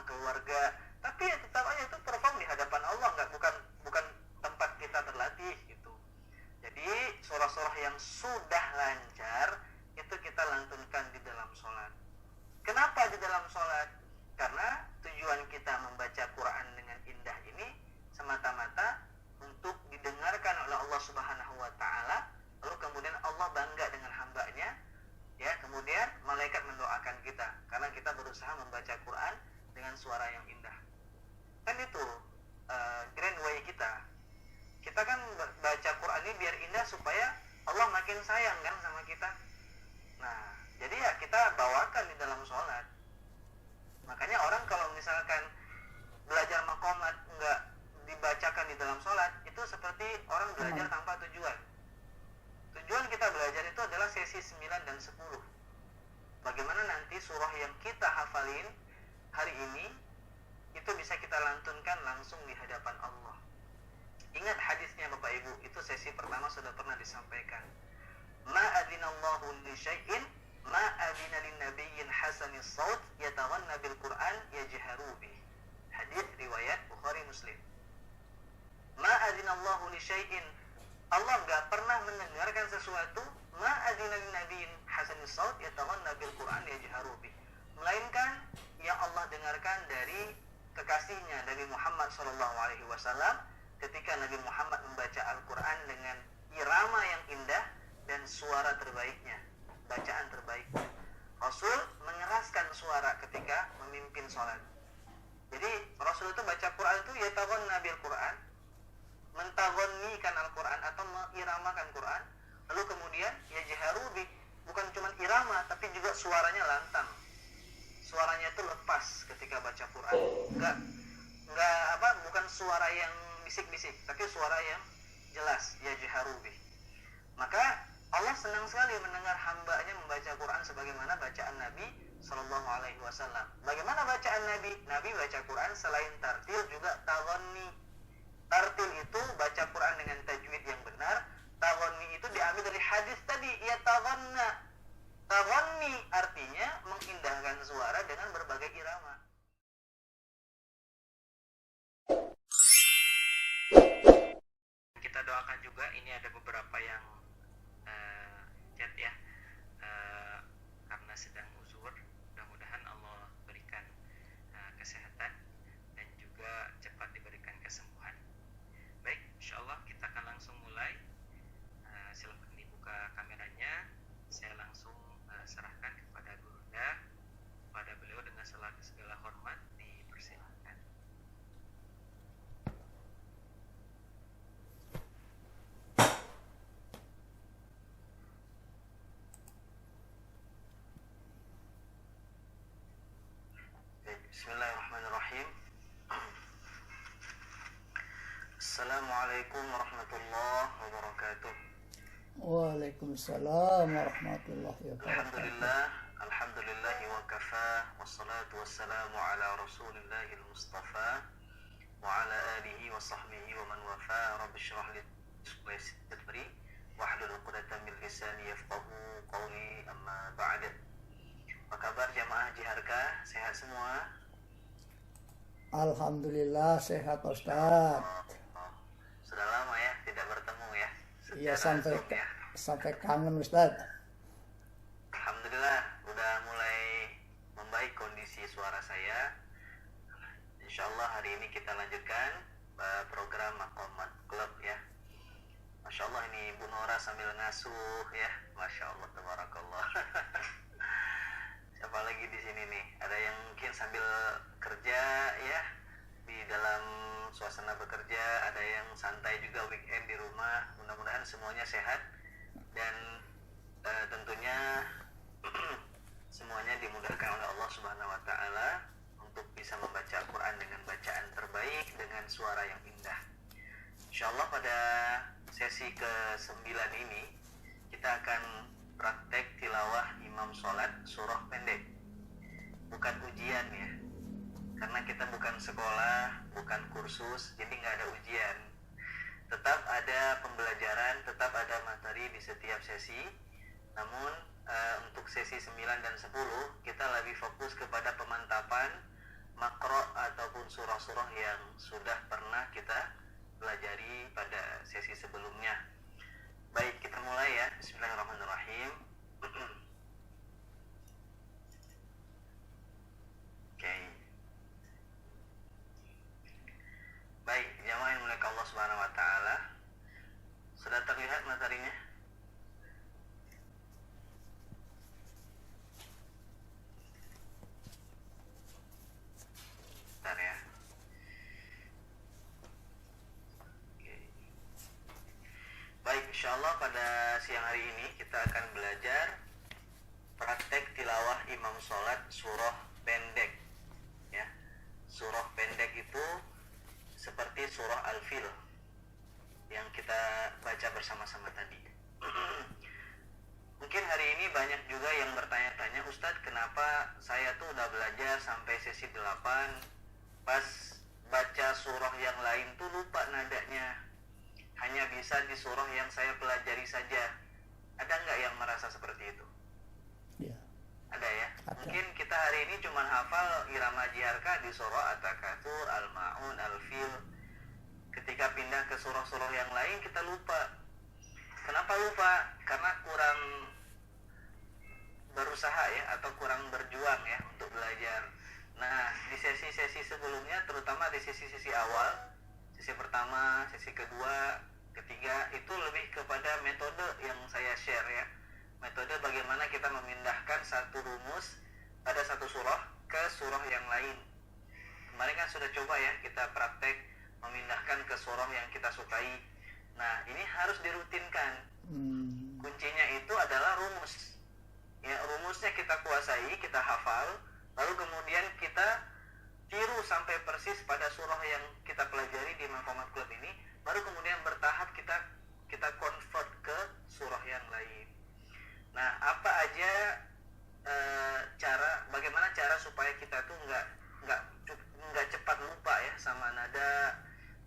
keluarga, tapi ya tetap aja itu perform di hadapan Allah, bukan tempat kita berlatih gitu. Jadi surah-surah yang sudah lancar itu kita lantunkan di dalam sholat. Kenapa di dalam sholat? Karena tujuan kita membaca Quran dengan indah ini semata-mata untuk didengarkan oleh Allah Subhanahu wa Ta'ala, lalu kemudian Allah bangga dengan hambanya, ya, kemudian malaikat mendoakan kita karena kita berusaha membaca Quran dengan suara yang indah. Kan itu grand way kita. Kita kan baca Quran ini biar indah supaya Allah makin sayang kan sama kita. Nah, jadi ya kita bawakan di dalam sholat. Makanya orang kalau misalkan belajar maqamat enggak dibacakan di dalam sholat, itu seperti orang belajar tanpa tujuan. Tujuan kita belajar itu adalah sesi 9 dan 10. Bagaimana nanti surah yang kita hafalin hari ini itu bisa kita lantunkan langsung di hadapan Allah. Ingat hadisnya Bapak Ibu, itu sesi pertama sudah pernah disampaikan. Ma adzinallahu li syai'in ma adzina lin nabiyyin hasanis saut yataghanna bil Qur'an yajharu bi. Hadis riwayat Bukhari Muslim. Ma adzinallahu li syai'in, Allah enggak pernah mendengarkan sesuatu ma adzina lin nabiyyin hasanis saut yataghanna bil Qur'an yajharu bi, melainkan yang Allah dengarkan dari kekasihnya Nabi Muhammad SAW ketika Nabi Muhammad membaca Al-Quran dengan irama yang indah dan suara terbaiknya, bacaan terbaiknya. Rasul mengeraskan suara ketika memimpin sholat. Jadi Rasul itu baca Quran itu yataghanna bil Quran, mentaghannikan Al-Quran atau mengiramakan Quran, lalu kemudian yajharu bi, bukan cuma irama tapi juga suaranya lantang. Suaranya itu lepas ketika baca Quran. Bukan suara yang bisik-bisik, tapi suara yang jelas, yajharu bi. Maka Allah senang sekali mendengar hambanya membaca Quran sebagaimana bacaan Nabi Sallallahu Alaihi Wasallam. Bagaimana bacaan Nabi? Nabi baca Quran selain tartil juga taghanni. Tartil itu baca Quran dengan tajwid yang benar. Taghanni itu diambil dari hadis tadi, yataghanna. Taghanni artinya mengindahkan suara dengan berbagai irama. Kita doakan juga, ini ada beberapa yang chat ya, karena sedang uzur, mudah-mudahan Allah berikan kesehatan dan juga cepat diberikan kesembuhan. Baik, insyaallah kita akan langsung mulai. Silakan dibuka kameranya. Saya langsung serahkan kepada Gurunda, kepada beliau dengan segala hormat dipersilakan. Bismillahirrahmanirrahim. Assalamualaikum warahmatullahi wabarakatuh. Waalaikumsalam warahmatullahi wabarakatuh. Alhamdulillah wa kafa, wassalatu wassalamu ala rasulillahil mustafa wa ala alihi wa sahbihi wa man wafa. Rabbi shrah li sadri wahlul 'uqdatam min lisani yafqahu qawli, amma ba'd. Apa kabar jamaah Jiharka? Sehat semua? Alhamdulillah sehat Ustaz. Sudah lama ya tidak bertemu ya. Iya, sampai kangen Ustaz. Alhamdulillah udah mulai membaik kondisi suara saya. Insyaallah hari ini kita lanjutkan program Maqamat Club ya. Masya Allah, ini Bu Nora sambil ngasuh ya. Masya Allah, tabarakallah. Siapa lagi di sini nih? Ada yang mungkin sambil kerja ya, di dalam suasana bekerja, ada yang santai juga weekend di rumah. Mudah-mudahan semuanya sehat dan tentunya semuanya dimudahkan oleh Allah Subhanahu wa Ta'ala untuk bisa membaca Al-Quran dengan bacaan terbaik dengan suara yang indah. Insyaallah pada sesi ke-9 ini kita akan praktek tilawah imam sholat surah pendek. Bukan ujian ya, karena kita bukan sekolah, bukan kursus, jadi nggak ada ujian. Tetap ada pembelajaran, tetap ada materi di setiap sesi. Namun untuk sesi 9 dan 10 kita lebih fokus kepada pemantapan makro ataupun surah-surah yang sudah pernah kita pelajari pada sesi sebelumnya. Baik, kita mulai ya. Bismillahirrahmanirrahim. Oke. Baik, jamaah yang mulia Allah Subhanahu wa taala. Sudah terlihat materinya? Bentar ya. Oke. Baik, insyaallah pada siang hari ini kita akan belajar praktek tilawah imam sholat surah pendek. Ya, surah pendek itu seperti surah Al-Fil yang kita baca bersama-sama tadi. Mungkin hari ini banyak juga yang bertanya-tanya, Ustadz, kenapa saya tuh udah belajar sampai sesi 8, pas baca surah yang lain tuh lupa nadanya, hanya bisa di surah yang saya pelajari saja. Ada nggak yang merasa seperti itu? Ya. Ada ya? Ada. Mungkin kita hari ini cuma hafal irama jiharka di surah At-Takatsur, Al-Ma'un, Al-Fil. Ketika pindah ke surah-surah yang lain kita lupa. Kenapa lupa? Karena kurang berusaha ya, atau kurang berjuang ya untuk belajar. Nah, di sesi-sesi sebelumnya, terutama di sesi-sesi awal, sesi pertama, sesi kedua, ketiga, itu lebih kepada metode yang saya share ya. Metode bagaimana kita memindahkan satu rumus pada satu surah ke surah yang lain. Kemarin kan sudah coba ya, kita praktek memindahkan ke surah yang kita sukai. Nah, ini harus dirutinkan. Kuncinya itu adalah rumus. Ya, rumusnya kita kuasai, kita hafal, lalu kemudian kita tiru sampai persis pada surah yang kita pelajari di Manqomat Club ini, baru kemudian bertahap kita convert ke surah yang lain. Nah, apa aja bagaimana cara supaya kita tuh nggak cepat lupa ya sama nada,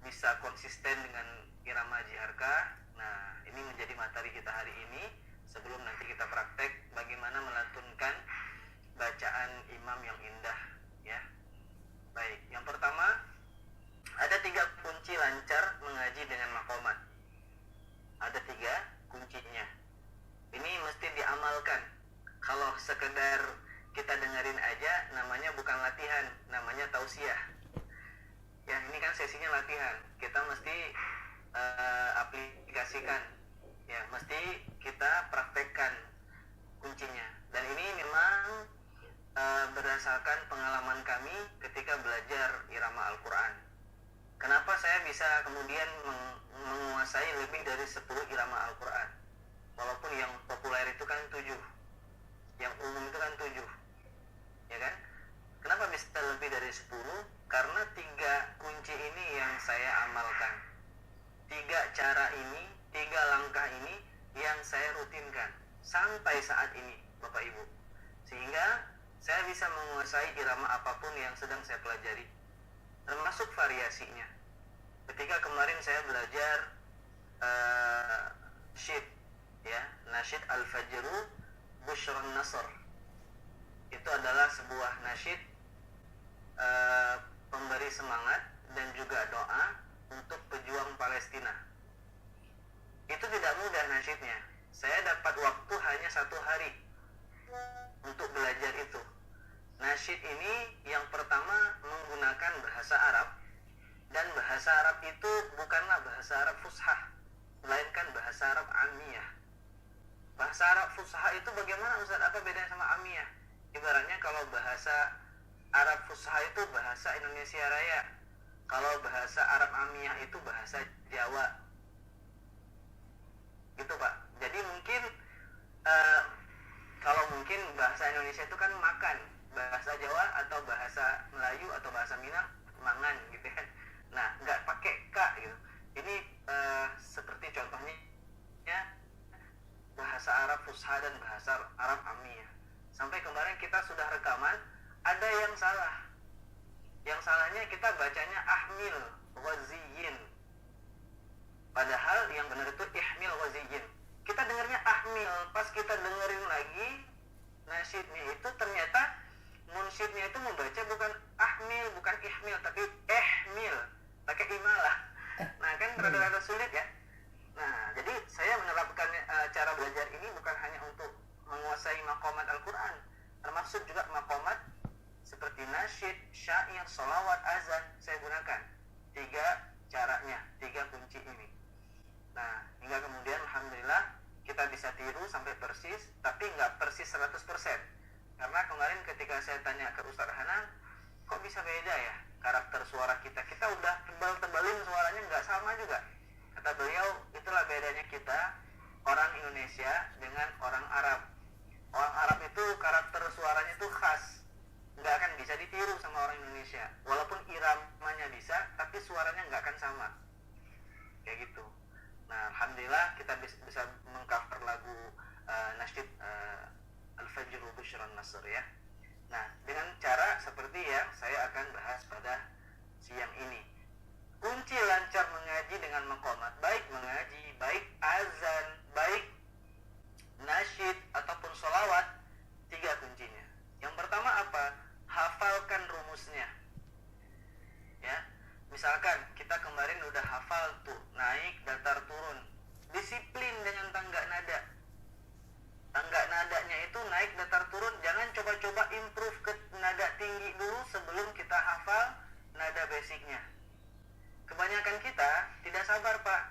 bisa konsisten dengan irama jiharka. Nah, ini menjadi materi kita hari ini. Sebelum nanti kita praktek bagaimana melantunkan bacaan imam yang indah ya. Baik, yang pertama, ada 3 kunci lancar mengaji dengan maqamat. Ada 3 kuncinya. Ini mesti diamalkan. Kalau sekedar kita dengerin aja, namanya bukan latihan, namanya tausiah. Ya, ini kan sesinya latihan. Kita mesti aplikasikan. Ya, mesti kita praktekkan kuncinya. Dan ini memang berdasarkan pengalaman kami ketika belajar irama Al-Quran. Kenapa saya bisa kemudian menguasai lebih dari 10 irama Al-Quran? Walaupun yang populer itu kan 7, yang umum itu kan 7, ya kan? Kenapa bisa lebih dari 10? Karena 3 kunci ini yang saya amalkan. 3 cara ini, 3 langkah ini yang saya rutinkan sampai saat ini, Bapak Ibu. Sehingga saya bisa menguasai irama apapun yang sedang saya pelajari, termasuk variasinya. Ketika kemarin saya belajar syid ya, nasyid Al-Fajru Busyran Nasr. Itu adalah sebuah nasyid pemberi semangat dan juga doa untuk pejuang Palestina. Itu tidak mudah nasyidnya. Saya dapat waktu hanya 1 hari untuk belajar itu. Nasyid ini yang pertama menggunakan bahasa Arab, dan bahasa Arab itu bukanlah bahasa Arab fushah, melainkan bahasa Arab amiyah. Bahasa Arab fushah itu bagaimana, Ustaz? Apa bedanya sama amiyah? Ibaratnya kalau bahasa Arab fushah itu bahasa Indonesia Raya, kalau bahasa Arab amiyah itu bahasa Jawa. Gitu, Pak. Jadi mungkin kalau mungkin bahasa Indonesia itu kan makan, bahasa Jawa atau bahasa Melayu atau bahasa Minang mangan gitu kan. Nah, nggak pakai k gitu. Ini seperti contohnya ya, bahasa Arab fusha dan bahasa Arab amiyah. Sampai kemarin kita sudah rekaman, ada yang salah. Yang salahnya kita bacanya ahmil waziyin. Padahal yang benar itu ihmil waziyin. Kita dengarnya ahmil, pas kita dengerin lagi nasyidnya itu ternyata munsyidnya itu membaca bukan ahmil, bukan ihmil, tapi ehmil, pakai imalah. Nah kan rada-rada sulit ya. Nah jadi saya menerapkan cara belajar ini bukan hanya untuk menguasai maqamat Al-Quran, termasuk juga maqamat seperti nasyid, syair, sholawat, azan. Saya gunakan 3 caranya, 3 kunci ini. Nah hingga kemudian alhamdulillah kita bisa tiru sampai persis, tapi nggak persis 100%. Karena kemarin ketika saya tanya ke Ustaz Hanan, kok bisa beda ya karakter suara kita? Kita udah tebal-tebalin suaranya nggak sama juga. Kata beliau, itulah bedanya kita orang Indonesia dengan orang Arab. Orang Arab itu karakter suaranya itu khas, nggak akan bisa ditiru sama orang Indonesia. Walaupun iramanya bisa, tapi suaranya nggak akan sama. Kayak gitu. Nah, alhamdulillah kita bisa mengcover lagu nasyid Al-Fajr Busyran Nasr ya. Nah, dengan cara seperti yang saya akan bahas pada siang ini. Kunci lancar mengaji dengan maqamat, baik mengaji, baik azan, baik nasyid ataupun sholawat, 3 kuncinya. Yang pertama apa? Hafalkan rumusnya. Ya. Misalkan kita kemarin udah hafal tuh, naik, datar, turun. Disiplin dengan tangga nada. Tangga nadanya itu naik, datar, turun. Jangan coba-coba improve ke nada tinggi dulu sebelum kita hafal nada basicnya. Kebanyakan kita tidak sabar, Pak.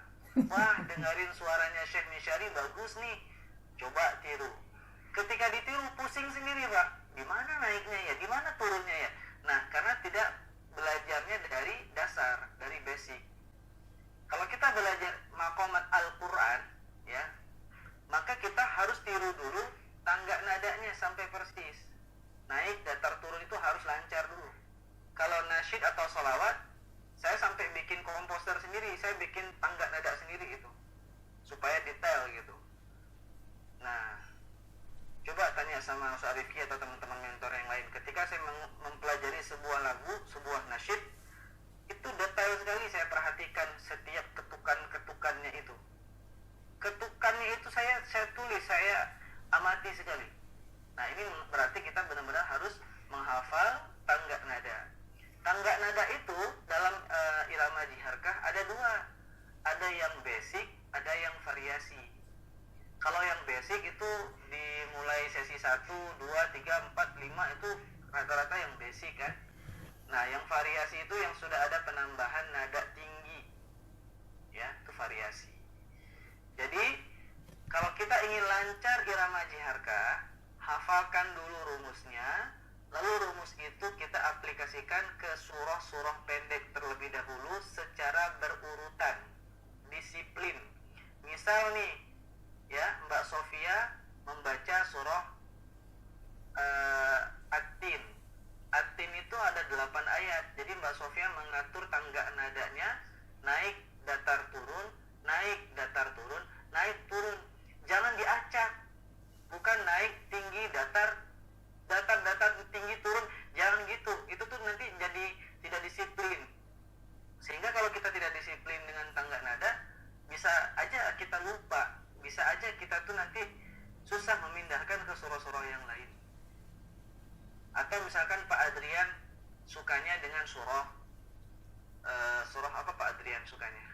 Wah, dengerin suaranya Syekh Misyari bagus nih. Coba tiru. Ketika ditiru pusing sendiri, Pak. Gimana naiknya ya? Gimana turunnya ya? Nah, karena tidak belajarnya dari dasar, dari basic. Kalau kita belajar maqamat Al-Quran, ya, maka kita harus tiru dulu tangga nadanya sampai persis. Naik, datar, turun itu harus lancar dulu. Kalau nasyid atau sholawat, saya sampai bikin komposer sendiri, saya bikin tangga nada sendiri itu, supaya detail gitu. Nah, coba tanya sama Ustaz Rifki atau teman-teman mentor yang lain. Ketika saya mempelajari sebuah lagu, sebuah nasyid, itu detail sekali saya perhatikan setiap ketukan-ketukannya itu. Ketukannya itu saya tulis, saya amati sekali. Nah ini berarti kita benar-benar harus menghafal tangga nada. Tangga nada itu dalam irama jiharkah ada 2. Ada yang basic, ada yang variasi. Kalau yang basic itu dimulai sesi 1, 2, 3, 4, 5 itu rata-rata yang basic kan. Nah yang variasi itu yang sudah ada penambahan nada tinggi. Ya, itu variasi. Jadi kalau kita ingin lancar irama jiharkah, hafalkan dulu rumusnya. Lalu rumus itu kita aplikasikan ke surah-surah pendek terlebih dahulu secara berurutan, disiplin. Misal nih, ya Mbak Sofia membaca surah At-Tin. At-Tin itu ada 8 ayat. Jadi Mbak Sofia mengatur tangga nadanya, naik, datar, turun, naik, datar, turun, naik, turun. Jangan diacak. Bukan naik, tinggi, datar, tinggi, turun. Jangan gitu. Itu tuh nanti jadi tidak disiplin. Sehingga kalau kita tidak disiplin dengan tangga nada, bisa aja kita lupa. Bisa aja kita tuh nanti susah memindahkan ke surah-surah yang lain. Atau misalkan Pak Adrian sukanya dengan surah apa Pak Adrian sukanya?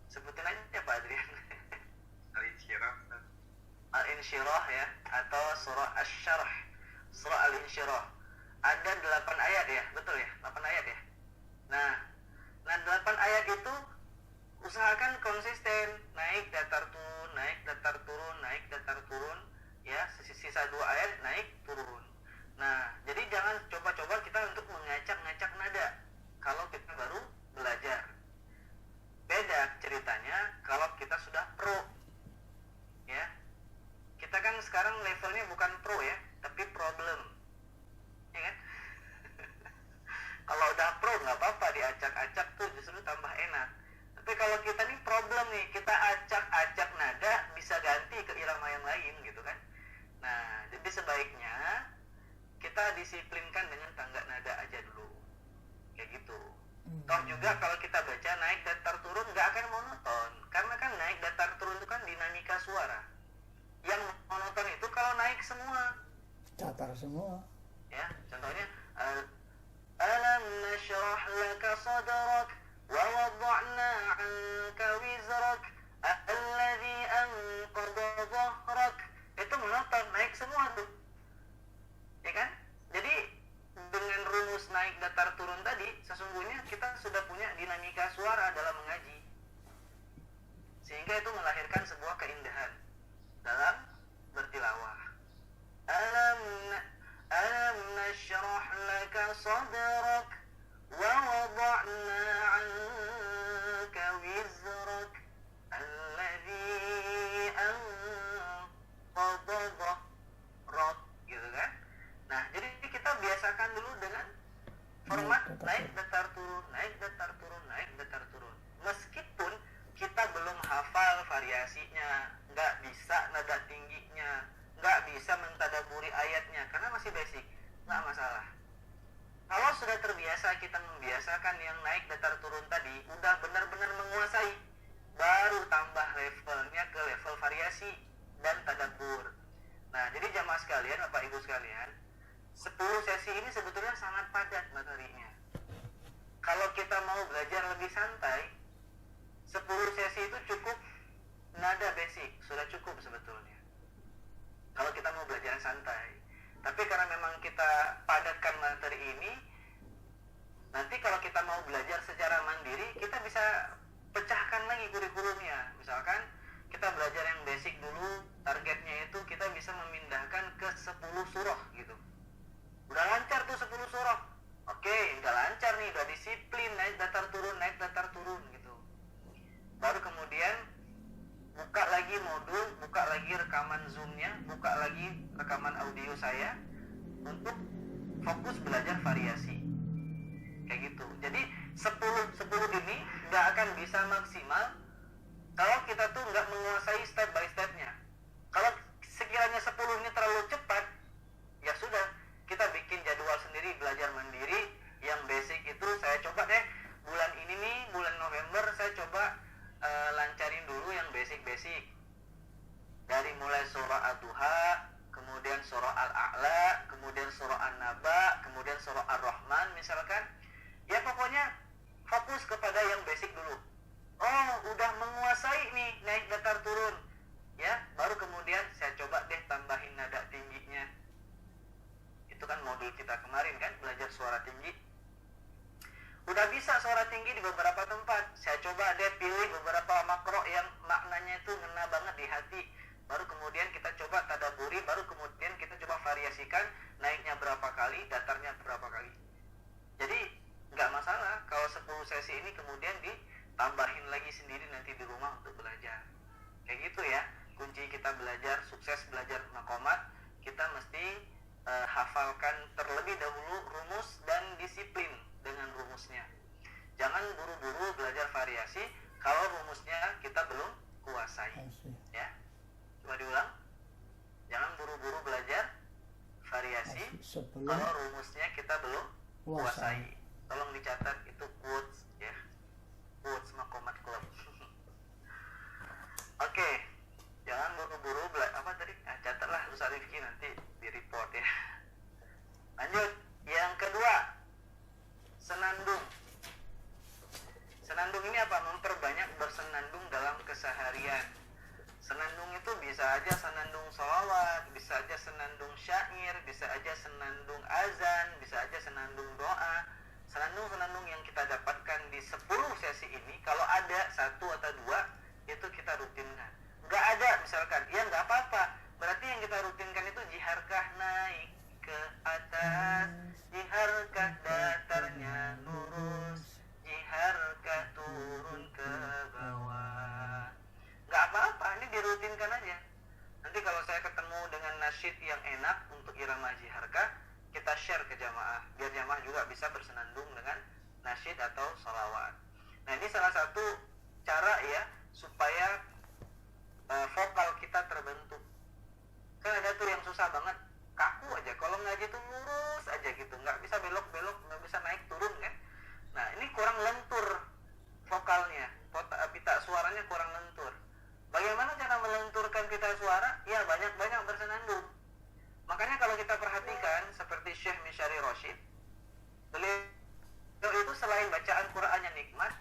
Sebutin aja Pak Adrian. Al-Insyirah. Al-Insyirah ya, atau surah Asy-Syarh. Surah Al-Insyirah. Ada 8 ayat ya, betul ya? 8 ayat ya. Nah 8 ayat itu usahakan konsisten, naik, datar, turun, naik, datar, turun, naik, datar, turun, ya, sisa 2 ayat naik, turun. Nah, jadi jangan coba-coba kita untuk mengacak-ngacak nada kalau kita baru belajar. Beda ceritanya kalau kita sudah pro, ya. Kita kan sekarang levelnya bukan pro ya, tapi problem, ya kan? Kalau udah pro nggak apa-apa, diacak-acak tuh justru tambah enak. Tapi kalau kita nih problem nih, kita acak-acak nada bisa ganti ke irama yang lain gitu kan. Nah, jadi sebaiknya kita disiplinkan dengan tangga nada aja dulu. Kayak gitu. Toh juga kalau kita baca naik datar turun nggak akan monoton. Karena kan naik datar turun itu kan dinamika suara. Yang monoton itu kalau naik semua. Datar semua. Ya, contohnya صدرك ووضعنا عنك وزرك الذي أنقض ظهرك, gitu kan. Nah, jadi kita biasakan dulu dengan format naik datar turun, naik datar turun, naik datar turun. Meskipun kita belum hafal variasinya, nggak bisa nada tingginya, nggak bisa mentadaburi ayatnya, karena masih basic, nggak masalah. Kalau sudah terbiasa, kita membiasakan yang naik datar turun tadi, udah benar-benar menguasai, baru tambah levelnya ke level variasi dan tadabbur. Nah, jadi jamaah sekalian, Bapak Ibu sekalian, 10 sesi ini sebetulnya sangat padat materinya. Kalau kita mau belajar lebih santai, 10 sesi itu cukup nada basic, sudah cukup sebetulnya. Kalau kita mau belajar santai. Tapi karena memang kita padatkan materi ini, nanti kalau kita mau belajar secara mandiri, kita bisa pecahkan lagi kurikulumnya. Misalkan kita belajar yang basic dulu, targetnya itu kita bisa memindahkan ke 10 surah gitu. Udah lancar tuh 10 surah. Oke, udah lancar nih, udah disiplin, naik datar turun gitu. Baru kemudian buka lagi modul, buka lagi rekaman Zoom-nya, buka lagi rekaman audio saya untuk fokus belajar variasi. Kayak gitu. Jadi 10 ini nggak akan bisa maksimal kalau kita tuh nggak menguasai step by step-nya. Kalau sekiranya 10 ini terlalu cepat, ya sudah, kita bikin jadwal sendiri, belajar mandiri. Yang basic itu saya coba deh, bulan ini nih, bulan November saya coba lancarin dulu yang basic-basic. Dari mulai surah Ad-Duha, kemudian surah Al-A'la, kemudian surah An-Naba, kemudian surah Ar-Rahman misalkan. Ya pokoknya fokus kepada yang basic dulu. Oh, udah menguasai nih naik datar turun. Ya, baru kemudian saya coba deh tambahin nada tingginya. Itu kan modul kita kemarin kan, belajar suara tinggi. Udah bisa suara tinggi di beberapa tempat. Saya coba deh pilih beberapa makro yang maknanya itu ngena banget di hati. Baru kemudian kita coba tadaburi, baru kemudian kita coba variasikan naiknya berapa kali, datarnya berapa kali. Jadi nggak masalah kalau 10 sesi ini kemudian ditambahin lagi sendiri nanti di rumah untuk belajar. Kayak gitu ya. Kunci kita belajar, sukses belajar maqamat, kita mesti hafalkan terlebih dahulu rumus dan disiplin dengan rumusnya. Jangan buru-buru belajar variasi kalau rumusnya kita belum kuasai. Ya, coba diulang. Jangan buru-buru belajar variasi kalau rumusnya kita belum kuasai. Tolong dicatat itu quotes ya, quotes Maqamat Club. Oke, jangan buru-buru apa tadi? Catatlah Ustaz Rifki, nanti di report ya. Lanjut, yang kedua, senandung. Senandung ini apa? Memperbanyak bersenandung dalam keseharian. Senandung itu bisa aja senandung sholawat, bisa aja senandung syair, bisa aja senandung azan, bisa aja senandung doa. Senandung-senandung yang kita dapatkan di 10 sesi ini, kalau ada 1 atau 2, itu kita rutinkan. Nggak ada misalkan, ya nggak apa-apa. Berarti yang kita rutinkan itu jiharkah naik ke atas, jiharkah datarnya lurus, jiharkah turun ke bawah. Nggak apa-apa, ini dirutinkan aja. Nanti kalau saya ketemu dengan nasyid yang enak untuk irama jiharkah, kita share ke jamaah, biar jamaah juga bisa bersenandung dengan nasyid atau sholawat. Nah, ini salah satu cara ya supaya vokal kita terbentuk. Kan ada tuh yang susah banget, kaku aja, kalau ngaji tuh lurus aja gitu, nggak bisa belok-belok, nggak bisa naik turun kan. Nah, ini kurang lentur vokalnya, pita suaranya kurang lentur. Bagaimana cara melenturkan pita suara? Ya banyak-banyak bersenandung. Makanya kalau kita perhatikan seperti Syekh Misyari Rashid, beliau itu selain bacaan Qur'annya nikmat,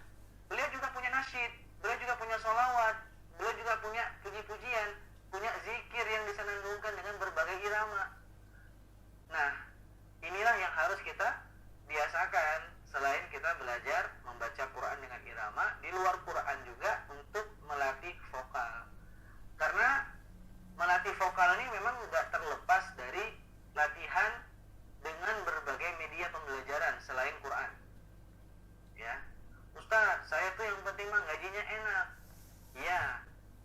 beliau juga punya nasyid, beliau juga punya sholawat, beliau juga punya puji-pujian, punya zikir yang disenandungkan dengan berbagai irama. Nah, inilah yang harus kita biasakan selain kita belajar membaca Quran dengan irama, di luar Quran juga untuk melatih vokal. Karena melatih vokal ini memang nggak terlepas dari latihan dengan berbagai media pembelajaran selain Quran. Ya, Ustaz, saya tuh yang penting mah gajinya enak. Iya,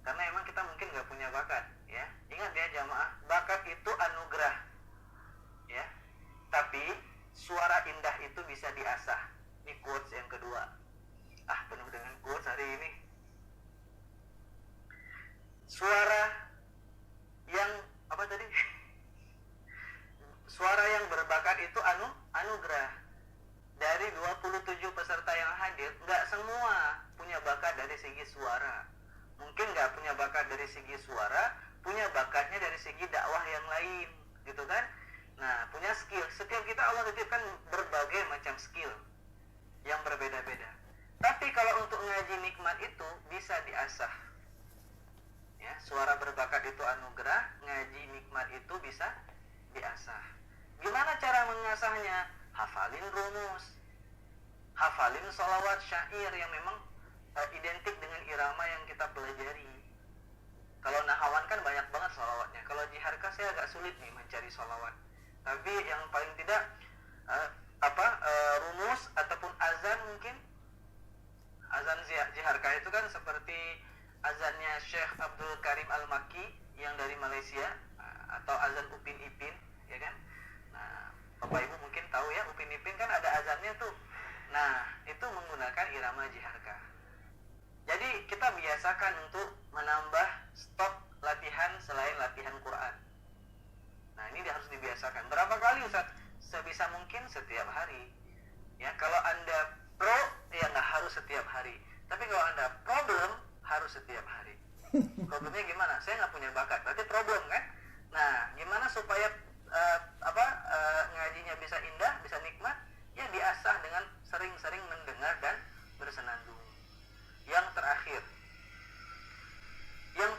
karena emang kita mungkin nggak punya bakat. Ya, ingat ya jamaah, bakat itu anugerah. Ya, tapi suara indah itu bisa diasah. Ini quotes yang kedua. Penuh dengan quotes hari ini. Suara yang apa tadi? Suara yang berbakat itu anugerah. Dari 27 peserta yang hadir, nggak semua punya bakat dari segi suara. Mungkin nggak punya bakat dari segi suara, punya bakatnya dari segi dakwah yang lain, gitu kan? Nah, punya skill. Setiap kita Allah titipkan berbagai macam skill yang berbeda-beda. Tapi kalau untuk ngaji nikmat itu bisa diasah. Ya, suara berbakat itu anugerah, ngaji nikmat itu bisa diasah. Gimana cara mengasahnya? Hafalin rumus, hafalin sholawat syair yang memang identik dengan irama yang kita pelajari. Kalau nahawan kan banyak banget sholawatnya. Kalau jiharka saya agak sulit nih mencari sholawat. Tapi yang paling tidak rumus ataupun azan mungkin. Azan jiharka itu kan seperti azannya Syekh Abdul Karim Al-Makki yang dari Malaysia, atau azan Upin Ipin, ya kan? Nah, Bapak Ibu mungkin tahu ya, Upin Ipin kan ada azannya tuh. Nah, itu menggunakan irama jiharka. Jadi kita biasakan untuk menambah stok latihan selain latihan Quran. Nah, ini harus dibiasakan. Berapa kali Ustaz? Sebisa mungkin setiap hari. Ya, kalau Anda pro, ya nggak harus setiap hari. Tapi kalau Anda problem, harus setiap hari. Problemnya gimana? Saya nggak punya bakat. Berarti problem kan? Nah, gimana supaya ngajinya bisa indah, bisa nikmat? Ya diasah dengan sering-sering mendengar dan bersenandung. Yang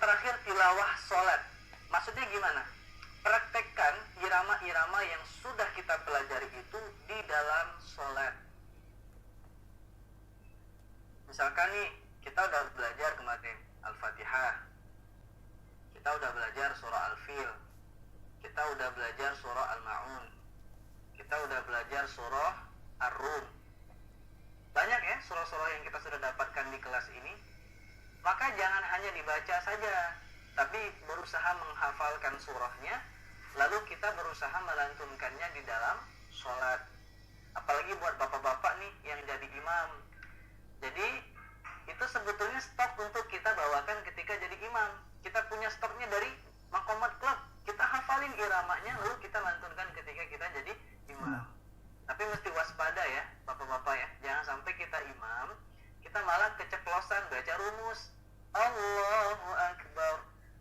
terakhir tilawah sholat. Maksudnya gimana? Praktekkan irama-irama yang sudah kita pelajari itu di dalam sholat. Misalkan nih, kita udah belajar kemarin Al-Fatihah, kita udah belajar surah Al-Fil, kita udah belajar surah Al-Ma'un, kita udah belajar surah Ar-Rum. Banyak ya surah-surah yang kita sudah dapatkan di kelas ini. Maka jangan hanya dibaca saja, tapi berusaha menghafalkan surahnya, lalu kita berusaha melantunkannya di dalam sholat. Apalagi buat bapak-bapak nih yang jadi imam. Jadi itu sebetulnya stok untuk kita bawakan ketika jadi imam. Kita punya stoknya dari Makomat Club. Kita hafalin iramanya, lalu kita lantunkan ketika kita jadi imam. Tapi mesti waspada ya bapak-bapak ya. Jangan sampai kita imam, kita malah keceplosan baca rumus. Allahu Akbar,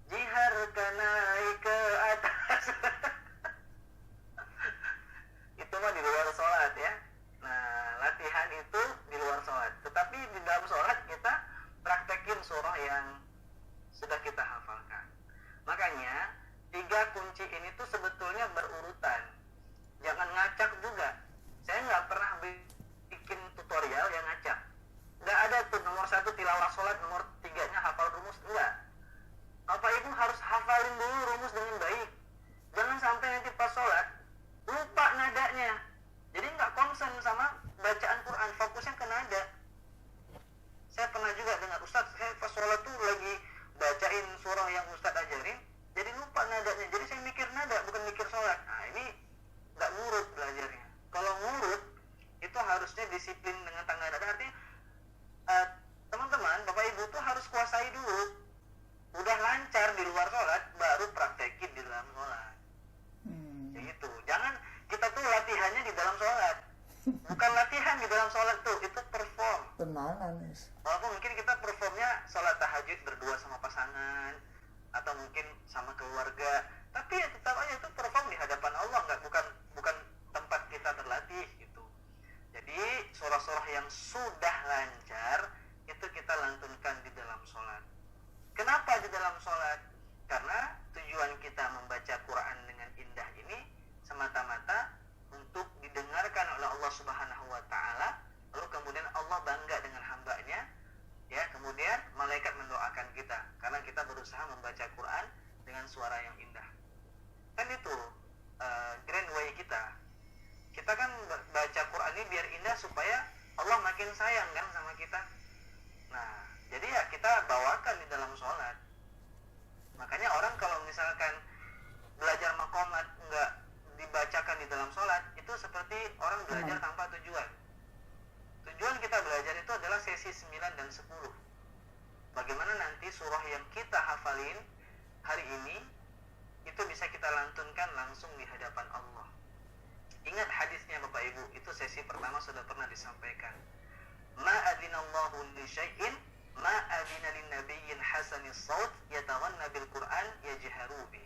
jiharkan naik ke atas. Itu mah di luar sholat ya. Nah, latihan itu di luar sholat. Tetapi di dalam sholat kita praktekin surah yang sudah kita hafalkan. Makanya 3 kunci ini tuh sebetulnya berurutan. Jangan ngacak juga. Saya nggak pernah bikin tutorial yang ngacak. Nggak ada tuh nomor 1 tilawah sholat, nomor 3-nya hafal rumus. Enggak. Bapak Ibu harus hafalin dulu rumus dengan baik. Jangan sampai nanti pas sholat lupa nadanya. Jadi nggak konsen sama bacaan Quran, fokusnya ke nada. Saya pernah juga dengar Ustadz, saya pas sholat tuh lagi bacain surah yang Ustadz ajarin, jadi lupa nadanya. Jadi saya mikir nada, bukan mikir sholat. Nah, ini nggak ngurut belajarnya. Kalau ngurut, itu harusnya disiplin dengan tangga nada. Artinya teman-teman, Bapak Ibu tuh harus kuasai dulu. Udah lancar di luar sholat, baru praktekin di dalam sholat. Gitu. Jangan kita tuh latihannya di dalam sholat. Bukan latihan di dalam sholat tuh, itu perform. Tenanan. Walaupun mungkin kita performnya sholat tahajud berdua sama pasangan, atau mungkin sama keluarga, tapi ya tetap aja itu perform di hadapan Allah, bukan tempat kita berlatih gitu. Jadi surah-surah yang sudah lancar itu kita lantunkan di dalam sholat. Kenapa di dalam sholat? Karena tujuan kita membaca Quran dengan indah ini semata-mata untuk didengarkan oleh Allah Subhanahu wa Ta'ala, lalu kemudian Allah bangga dengan hambanya, ya, kemudian malaikat mendoakan kita karena kita berusaha membaca Quran dengan suara yang indah. Kan itu grand way kita. Kita kan biar indah supaya Allah makin sayang kan sama kita. Nah, jadi ya kita bawakan di dalam sholat. Makanya orang kalau misalkan belajar maqamat nggak dibacakan di dalam sholat, itu seperti orang belajar tanpa tujuan. Tujuan kita belajar itu adalah sesi 9 dan 10. Bagaimana nanti surah yang kita hafalin hari ini itu bisa kita lantunkan langsung di hadapan Allah. Ingat hadisnya Bapak Ibu, itu sesi pertama sudah pernah disampaikan. Ma adzinallahu li syai'in ma adzina lin nabiyyin hasanis saut yataghanna bil Qur'an yajharu bi.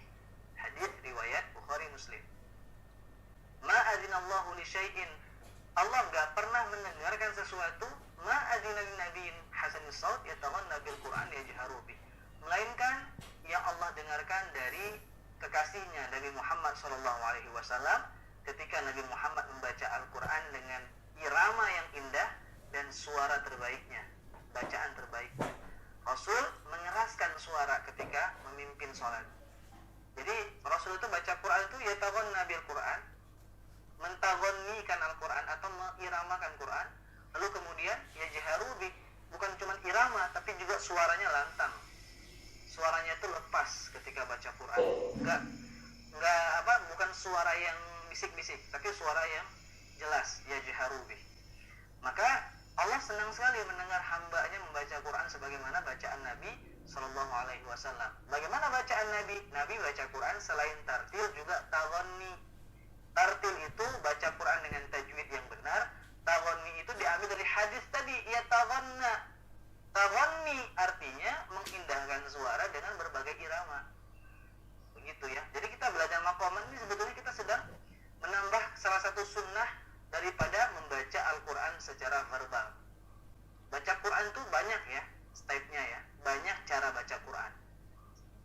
Hadis riwayat Bukhari Muslim. Ma adzinallahu li syai'in, Allah enggak pernah mendengarkan sesuatu ma adzina lin nabiyyin hasanis saut yataghanna bil Qur'an yajharu bi. Melainkan yang Allah dengarkan dari kekasihnya Nabi Muhammad SAW ketika Nabi Muhammad membaca Al-Quran dengan irama yang indah dan suara terbaiknya, bacaan terbaiknya. Rasul mengeraskan suara ketika memimpin sholat. Jadi Rasul itu baca Quran itu yataghanna bil Quran, mentaghannikan Al-Quran atau mengiramakan Quran. Lalu kemudian yajharu bi, bukan cuma irama tapi juga suaranya lantang. Suaranya itu lepas ketika baca Quran. Bukan suara yang bisik-bisik, tapi suara yang jelas, yajharu bih. Maka Allah senang sekali mendengar hambanya membaca Quran sebagaimana bacaan Nabi Sallallahu Alaihi Wasallam. Bagaimana bacaan Nabi? Nabi baca Quran selain tartil juga taghanni. Tartil itu baca Quran dengan tajwid yang benar. Taghanni itu diambil dari hadis tadi, yataghanna. Taghanni artinya mengindahkan suara dengan berbagai irama. Begitu ya. Jadi kita belajar maqamat ini sebetulnya kita sedang menambah salah satu sunnah daripada membaca Al-Quran secara verbal. Baca Quran itu banyak ya stepnya ya, banyak cara baca Quran.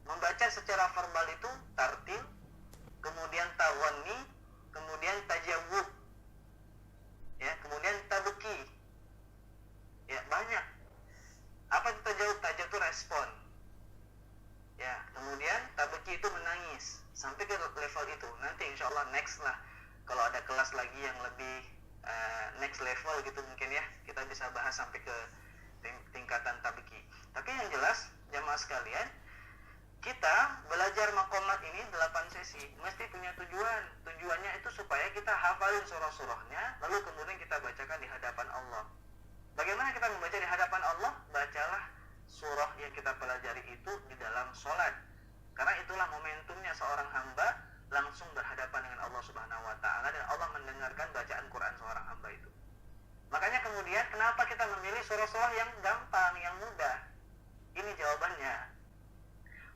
Membaca secara verbal itu tartil, kemudian taghanni, kemudian tajawwud, ya, kemudian tabki, ya, banyak. Apa itu tajawwud? Tajawwud itu respon, ya, kemudian tabki itu menangis. Sampai ke level itu nanti insya Allah next lah, kalau ada kelas lagi yang lebih next level gitu mungkin ya, kita bisa bahas sampai ke tingkatan tabki. Tapi yang jelas jamaah sekalian, kita belajar maqamat ini 8 sesi mesti punya tujuan. Tujuannya itu supaya kita hafalin surah-surahnya, lalu kemudian kita bacakan di hadapan Allah. Bagaimana kita membaca di hadapan Allah? Bacalah surah yang kita pelajari itu di dalam sholat. Karena itulah momentumnya seorang hamba langsung berhadapan dengan Allah Subhanahu wa Ta'ala, dan Allah mendengarkan bacaan Quran seorang hamba itu. Makanya kemudian kenapa kita memilih surah-surah yang gampang, yang mudah? Ini jawabannya.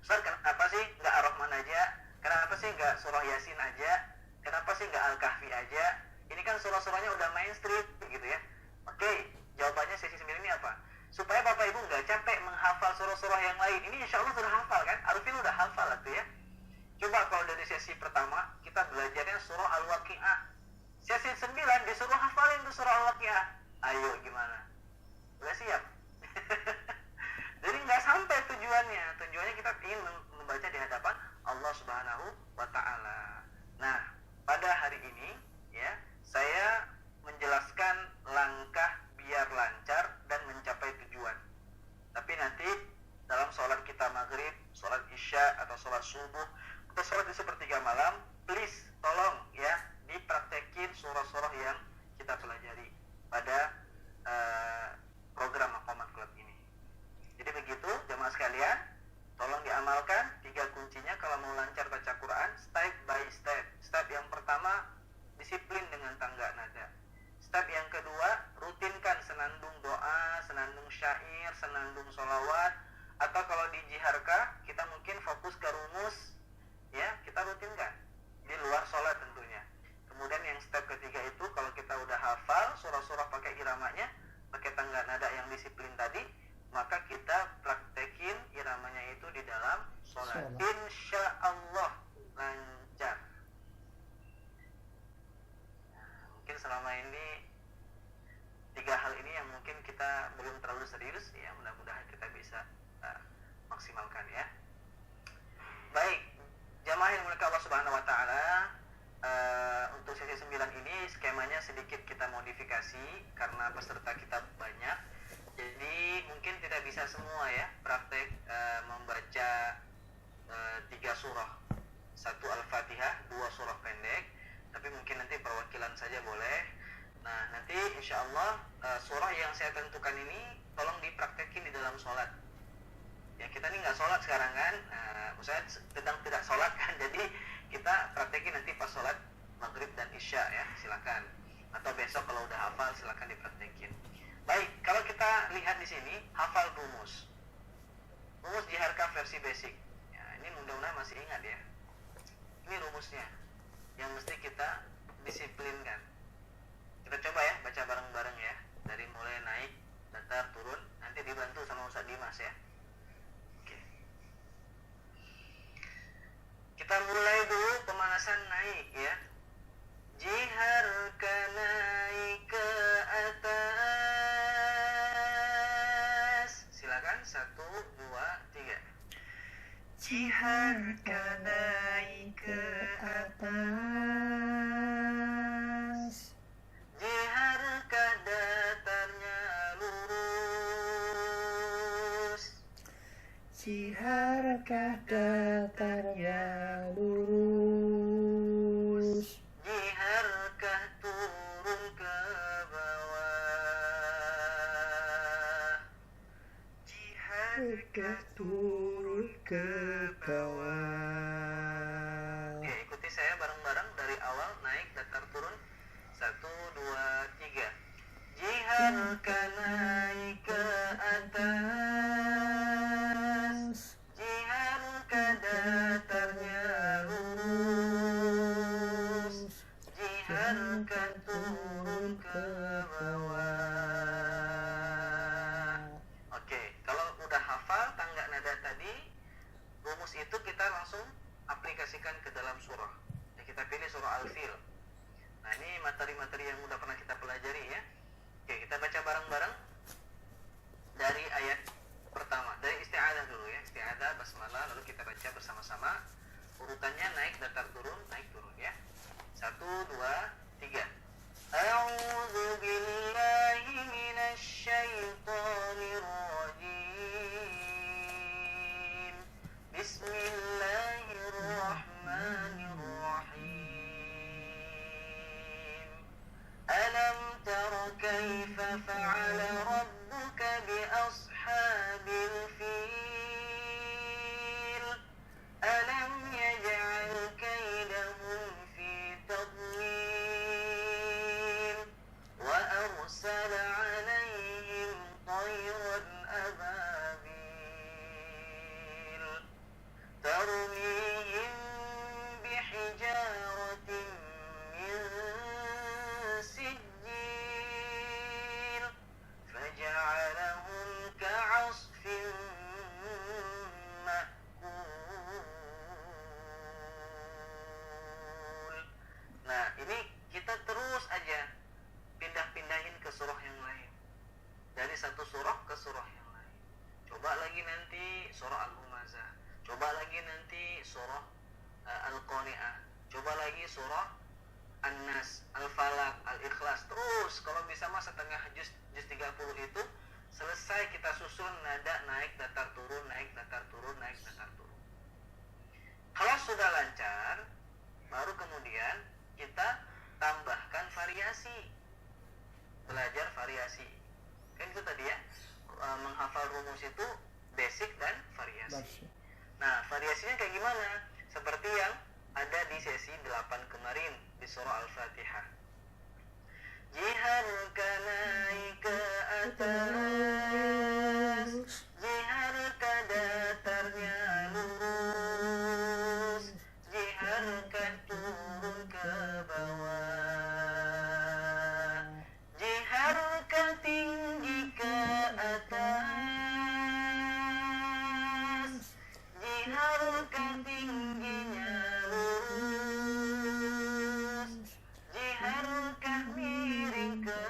Ustaz, kenapa sih nggak Ar-Rahman aja? Kenapa sih nggak surah Yasin aja? Kenapa sih nggak Al-Kahfi aja? Ini kan surah-surahnya udah mainstream gitu ya. Oke, jawabannya sesi 9 ini apa? Supaya Bapak Ibu nggak capek menghafal surah-surah yang lain. Ini insya Allah sudah hafal kan? Arifin udah hafal tuh ya. Coba kalau dari sesi pertama kita belajarnya surah Al-Waqi'ah. Sesi 9 disuruh hafalin tuh surah Al-Waqi'ah. Ayo gimana? Udah siap? Jadi nggak sampai tujuannya. Tujuannya kita ingin membaca di hadapan Allah Subhanahu wa Ta'ala. Nah, pada hari ini ya, saya menjelaskan langkah biar lancar dan mencapai tujuan. Tapi nanti dalam sholat kita maghrib, sholat isya atau sholat subuh, atau sholat di sepertiga malam, please tolong ya dipraktekin surah-surah yang kita pelajari pada program Maqamat Club ini. Jadi begitu jemaah sekalian, tolong diamalkan 3 kuncinya kalau mau lancar baca Quran, step by step. Step yang pertama, disiplin dengan tangga nada. Step yang kedua, rutinkan senandung doa, senandung syair, senandung sholawat, atau kalau di jiharka kita mungkin fokus ke rumus, ya kita rutinkan di luar sholat tentunya. Kemudian yang step ketiga itu kalau kita udah hafal surah-surah pakai iramanya, pakai tangga nada yang disiplin tadi, maka kita praktekin iramanya itu di dalam sholat. Insya Allah lancar. Mungkin selama ini 3 hal ini yang mungkin kita belum terlalu serius ya, mudah-mudahan kita bisa maksimalkan ya. Baik, jamaah yang dimuliakan Allah Subhanahu wa Ta'ala, untuk sesi 9 ini skemanya sedikit kita modifikasi karena peserta kita banyak. Jadi mungkin tidak bisa semua ya praktek membaca 3 surah. 1 Al-Fatihah, 2 surah pendek. Tapi mungkin nanti perwakilan saja boleh. Nah, nanti insya Allah surah yang saya tentukan ini tolong dipraktekin di dalam sholat. Ya, kita ini nggak sholat sekarang kan, saya sedang tidak sholat kan, jadi kita praktekin nanti pas sholat maghrib dan isya ya, silakan. Atau besok kalau udah hafal silakan dipraktekin. Baik, kalau kita lihat di sini hafal rumus Jiharkah versi basic. Ya, ini mudah-mudahan masih ingat ya. Ini rumusnya yang mesti kita disiplinkan. Kita coba ya baca bareng-bareng ya, dari mulai naik, datar, turun. Nanti dibantu sama Ustaz Dimas ya. Kita mulai dulu pemanasan naik ya. Jiharka naik ke atas. Silakan 1, 2, 3. Jiharka naik ke atas. Jiharka datarnya lurus. Jiharkah datarnya lurus. Jiharkah turun ke bawah. Jiharkah Turun ke bawah. Oke, ikuti saya bareng-bareng dari awal naik datar turun. 1, 2, 3. Jiharkah naik ke atas. Jiharkah datarnya lurus. Jiharkah turun ke bawah. Oke, kalau udah hafal tangga nada tadi, rumus itu kita langsung aplikasikan ke dalam surah. Ya, kita pilih surah Al-Fil. Nah, ini materi-materi yang udah pernah kita pelajari ya. Oke, kita baca bareng-bareng dari ayat pertama, dari isti'adzah dulu ya. Isti'adzah, basmalah, lalu kita baca bersama-sama. Urutannya naik, datar, turun, naik, turun ya. 1, 2, 3. A'udzu billahi minasyaitonir rajim. Bismillahirrahmanirrahim. Alam tara kaifa fa'ala rabbuka bi ashabil fil. Alam yaj'al kaidahum fi tadlil. Wa arsala 'alaihim tayran ababil. Tarmihim bihijaratin min sijil. Faja'alahum ka'asfin ma'kul. Nah, ini kita terus aja pindah-pindahin ke surah yang lain. Dari satu surah ke surah yang lain. Coba lagi nanti surah Al-Humazah. Coba lagi nanti surah Al-Qari'ah. Coba lagi surah An-Nas, Al-Falaq, Al-Ikhlas. Terus kalau bisa mah setengah juz 30 itu selesai kita susun nada naik datar turun, naik datar turun, naik datar turun. Kalau sudah lancar, baru kemudian kita tambahkan variasi. Belajar variasi. Kan itu tadi ya, menghafal rumus itu basic dan variasi. Nah, variasinya kayak gimana? Seperti yang ada di sesi 8 kemarin di surah Al-Fatihah. Jiharka naik ke atas. Jiharka datarnya lurus. Jiharka turun ke bawah. Jiharka tinggi ke atas. Jiharka tingginya lurus. Jiharka miring ke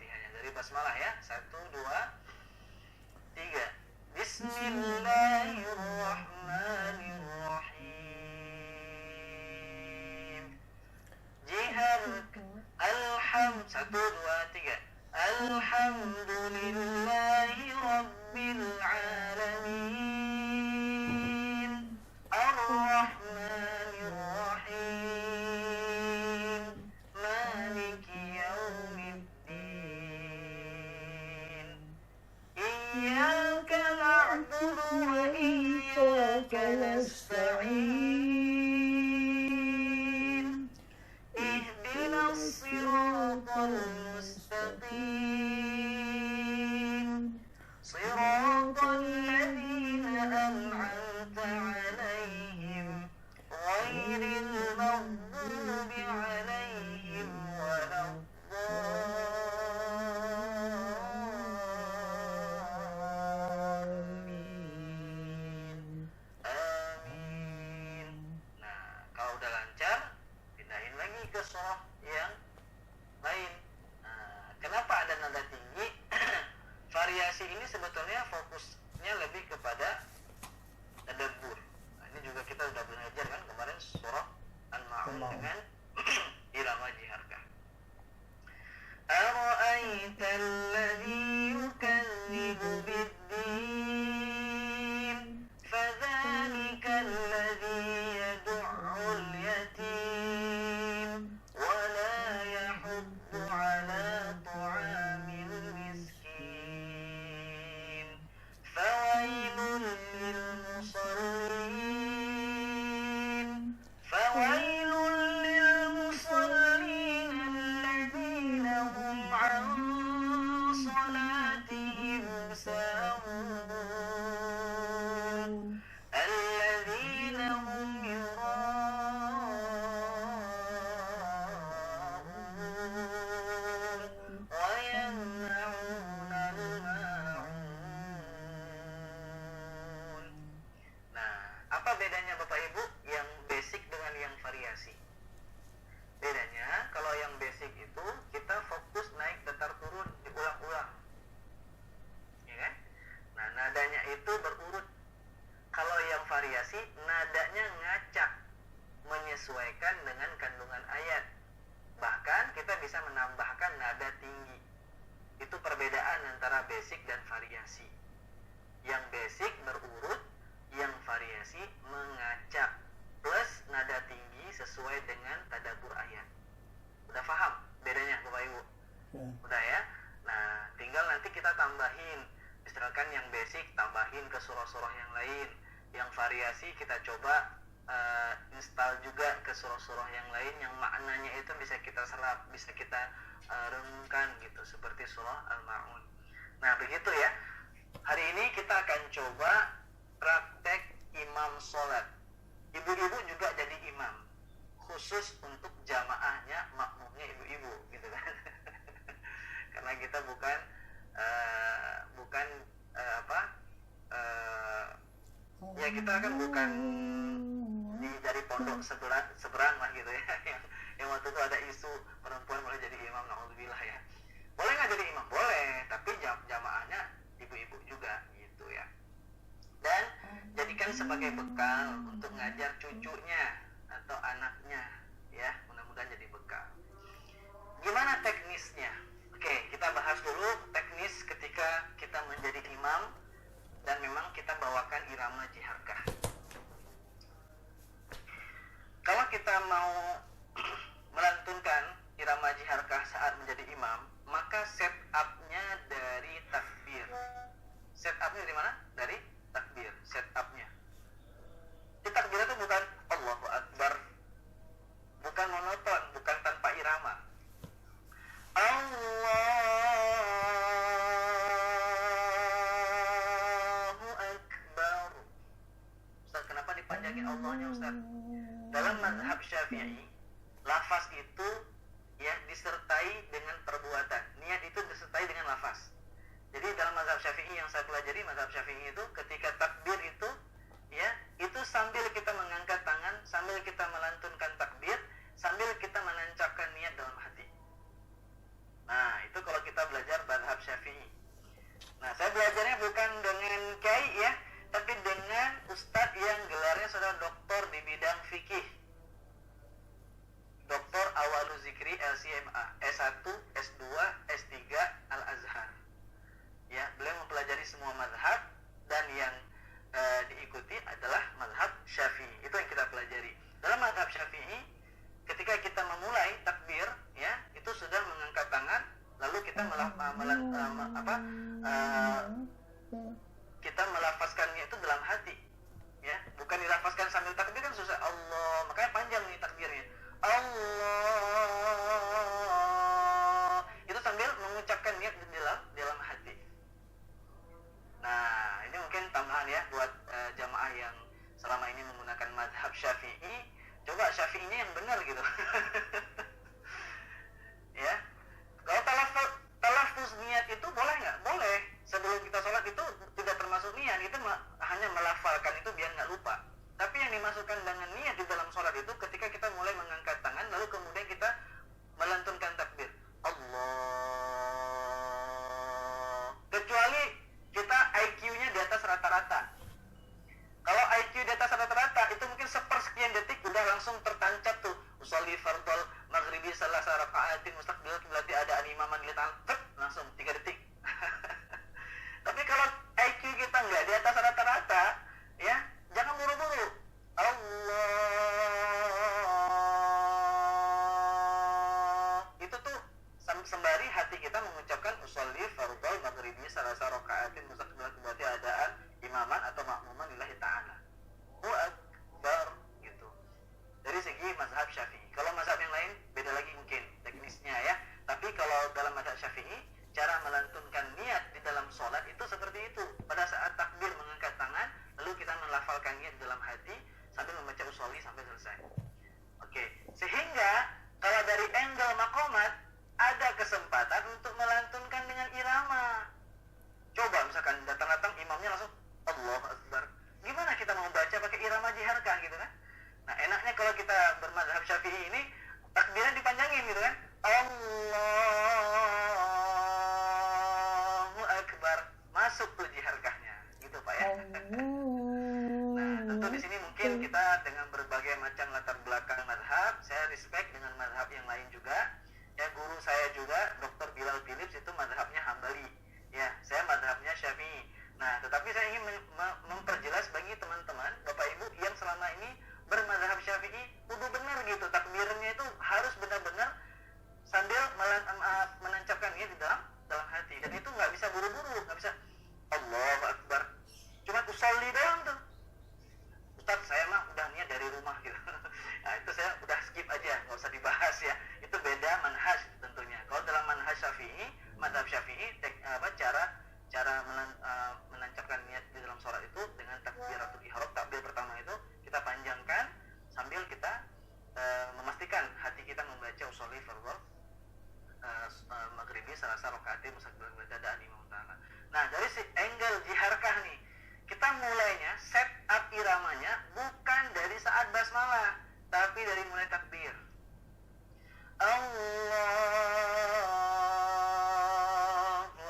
Fatihahnya dari basmalah ya. 1, 2, 3. Bismillahirrahmanirrahim. Jihar alhamd 1, 2, 3. Alhamdulillahi rabbil alamin. Ar-Rahmanir-Rahim. Maliki yaumiddin. Iyyaka na'budu wa iyyaka nasta'in. Ihdinas siratal mustaqim. Siratal ladzina an'amta 'alaihim ghairil maghdubi 'alaihim waladdallin. Amin. Nah, kalau udah lancar, pindahin lagi ke surah yang lain. Nah, kenapa ada nada tinggi? Variasi ini sebetulnya fokusnya lebih kepada tadabbur. Nah, ini juga kita sudah belajar kan kemarin surah An-Ma'un dengan irama jiharkah. Ara'aita alladhi yukadzibu bid-din, fadhalika alladhi yad'ul yatim wa la yahuddu 'ala ta'amil miskin. Fawailul lil musallin. Fawailul lil musallin alladhina hum 'an salatihim sahun. Alladhina hum yura'un wa yamna'una al-ma'un. Nah, apa bedanya Bapak Ibu yang basic dengan yang variasi? Bedanya, kalau yang basic itu kita fokus naik datar turun, diulang-ulang, ya kan? Nah, nadanya itu berurut. Kalau yang variasi, nadanya ngacak, menyesuaikan dengan kandungan ayat. Bahkan kita bisa menambahkan nada tinggi. Itu perbedaan antara basic dan variasi. Yang basic berurut, yang variasi mengacak, plus nada tinggi sesuai dengan tadabbur ayat. Udah paham bedanya Bapak Ibu? Ya. Udah ya? Nah, tinggal nanti kita tambahin. Misalkan yang basic tambahin ke surah-surah yang lain. Yang variasi kita coba install juga ke surah-surah yang lain yang maknanya itu bisa kita serap, bisa kita renungkan gitu, seperti surah Al-Ma'un. Nah, begitu ya. Hari ini kita akan coba praktek imam sholat. Ibu-ibu juga jadi imam, khusus untuk jamaahnya, makmumnya ibu-ibu gitu kan. Karena kita bukan ya kita kan bukan dari pondok seberang lah gitu ya. Yang waktu itu ada isu perempuan boleh jadi imam, naudzubillah ya. Boleh nggak jadi imam? Boleh, tapi jamaahnya ibu-ibu juga gitu ya. Dan jadikan sebagai bekal untuk ngajar cucunya atau anaknya ya, mudah-mudahan jadi bekal. Gimana teknisnya? Oke, kita bahas dulu teknis ketika kita menjadi imam dan memang kita bawakan irama jiharkah. Kalau kita mau melantunkan irama jiharkah saat menjadi imam, maka setup-nya dari takbir. Setup-nya dari mana? Dari takbir. Setup-nya. Di takbir itu bukan Allahu Akbar, bukan monoton, bukan tanpa irama. Allahu Akbar. Ustaz, kenapa dipanjangin Allahnya Ustaz? Dalam mazhab Syafi'i, lafaz itu ya disertai dengan perbuatan. Niat itu disertai dengan lafaz. Jadi dalam mazhab Syafi'i yang saya pelajari, mazhab Syafi'i itu ketika takbir itu ya, itu sambil kita mengangkat tangan, sambil kita melantunkan takbir, sambil kita menancapkan niat dalam hati. Nah, itu kalau kita belajar CMA, S1, S2, S3 Al-Azhar. Ya, beliau mempelajari semua mazhab dan yang diikuti adalah mazhab Syafi'i. Itu yang kita pelajari. Dalam mazhab Syafi'i, ketika kita memulai takbir, ya, itu sudah mengangkat tangan, lalu kita kita melafazkannya itu dalam hati, ya, bukan dilafazkan sambil takbir kan susah. Allah, makanya panjang nih takbirnya. Allah, itu sambil mengucapkan niat di dalam hati. Nah, ini mungkin tambahan ya buat jamaah yang selama ini menggunakan mazhab Syafi'i. Coba Syafi'inya yang benar gitu. Ya, kalau talafuz niat itu boleh nggak? Boleh. Sebelum kita sholat itu tidak termasuk niat, itu hanya melafalkan itu biar nggak lupa. Tapi yang dimasukkan dengan niat di dalam sholat itu ketika kita mulai mengangkat tangan, lalu kemudian kita melantunkan takbir. Allah. Kecuali kita IQ-nya di atas rata-rata. Kalau IQ di atas rata-rata itu mungkin sepersekian detik udah langsung tertancap tuh. Usolli fardhol maghribi salasa raka'atin mustaqbil qiblati ada imaman li langsung 3 detik. Tapi kalau IQ kita nggak di atas rata-rata, ya, jangan buru-buru. Allah. Itu tuh sembari hati kita mengucapkan usolli fardhol maghribi salasa raka'atin mustaqbil qiblati adaan imaman atau makmuman lillahi ta'ala. Akbar gitu. Dari segi mazhab Syafi'i. Kalau mazhab yang lain beda lagi mungkin teknisnya ya. Tapi kalau dalam mazhab Syafi'i, cara melantunkan niat di dalam sholat itu seperti itu. Pada saat takbir mengangkat tangan, lalu kita melafalkan niat di dalam hati sambil membaca usolli sampai selesai. Oke. Sehingga kalau dari angle maqamat ada kesempatan untuk melantunkan dengan irama. Coba misalkan datang-datang imamnya langsung Allahu Akbar. Gimana kita mau baca pakai irama jiharkah gitu kan? Nah, enaknya kalau kita bermazhab Syafi'i ini takbirnya dipanjangin gitu kan? Allahu Akbar. Masuk tuh jiharkahnya. Gitu Pak ya. Nah, tentu di sini mungkin kita dengan berbagai macam latar belakang mazhab, saya respect dengan mazhab yang lain juga. Ya, guru saya juga Dr. Bilal Philips itu mazhabnya Hambali. Ya, saya mazhabnya Syafi'i. Nah, tetapi saya ingin memperjelas bagi teman-teman, Bapak Ibu yang selama ini bermazhab Syafi'i, kudu benar gitu. Takbirnya itu harus benar-benar sambil menancapkan niat di dalam hati. Dan itu nggak bisa buru-buru, nggak bisa Allahu Akbar. Cuma usolli doang tuh. Ustaz, saya mah udah niat dari rumah gitu. Nah, itu saya udah skip aja, nggak usah dibahas ya. Itu beda manhaj tentunya. Kalau dalam manhaj Syafi'i, mazhab Syafi'i, cara menancapkan niat di dalam sholat itu dengan takbiratul ihram. Takbir pertama itu kita panjangkan sambil kita memastikan hati kita membaca usolli fardhol maghribi salasa raka'atin mustaqbil qiblati imam ta'ala. Nah, dari si angle jiharkah nih, kita mulainya set up iramanya bukan dari saat basmalah, tapi dari mulai takbir. Allahu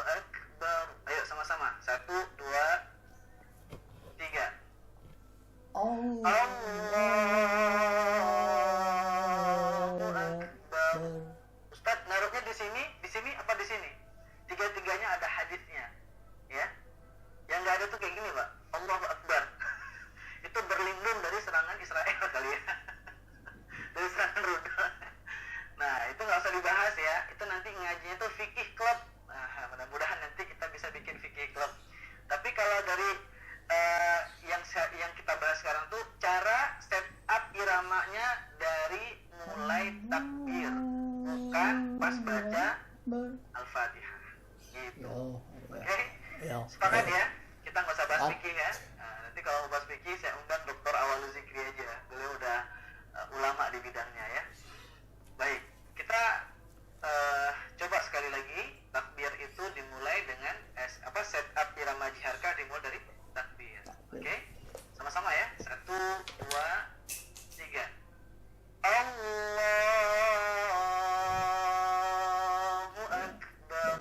Akbar. Ayo sama-sama. 1, 2, 3. Allahu Akbar. Ustaz, naruhnya di sini apa di sini? Tiga-tiganya ada hadisnya. Ya. Yang enggak ada tuh kayak gini, Pak. Allahu Akbar. Itu berlindung dari serangan Israel kali ya. Dari serangan rudal. Nah, itu nggak usah dibahas ya. Itu nanti ngajinya tuh fikih club. Nah, mudah-mudahan nanti kita bisa bikin fikih club. Tapi kalau dari yang kita bahas sekarang tuh cara set up iramanya dari mulai takbir, bukan pas baca Al-Fatihah. Gitu. Oke? Sepakat ya? Kita nggak usah bahas fikih ya. Nah, nanti kalau bahas fikih saya undang Dr. Awalul Zikri aja. Beliau udah ulama di bidangnya ya. Baik, kita coba sekali lagi. Takbir itu dimulai dengan setup irama jiharkah dimulai dari takbir. Oke? Sama-sama ya. 1, 2, 3. Allahu Akbar.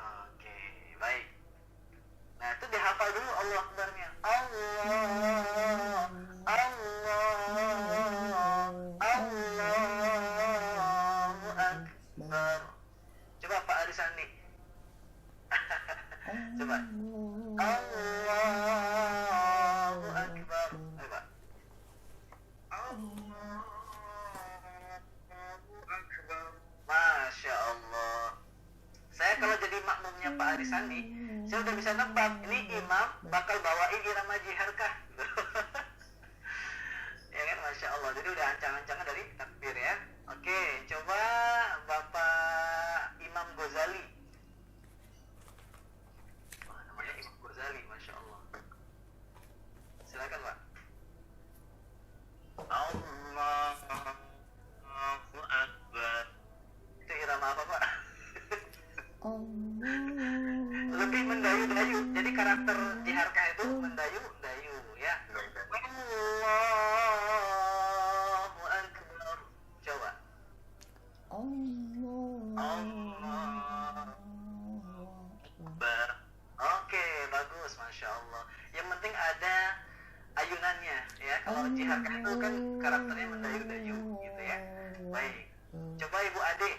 Oke, baik. Nah, itu dihafal dulu Allahu Akbarnya. Allah. Akbar. Coba Pak Arisani. Coba. Allahu Akbar. Ayo Pak. Allahu Akbar. Masya Allah. Saya kalau jadi makmumnya Pak Arisani, saya udah bisa nebak ini imam bakal bawain irama jiharkah. Ya kan, Masya Allah. Jadi udah ancang-ancangan dari takbir ya. Oke, coba Bapak Imam Ghazali. Wah, namanya Imam Ghazali, Masya Allah. Silakan Pak. Allahu Akbar. Itu irama apa Pak? Allah. Lebih mendayu-dayu. Jadi karakter jiharkah itu mendayu-dayu ya. Allahu Akbar. Coba. Allah. Akbar. Oke, bagus, Masya Allah. Yang penting ada ayunannya ya. Kalau jiharkah itu kan karakternya mendayu-dayu gitu ya. Baik. Coba Ibu Ade.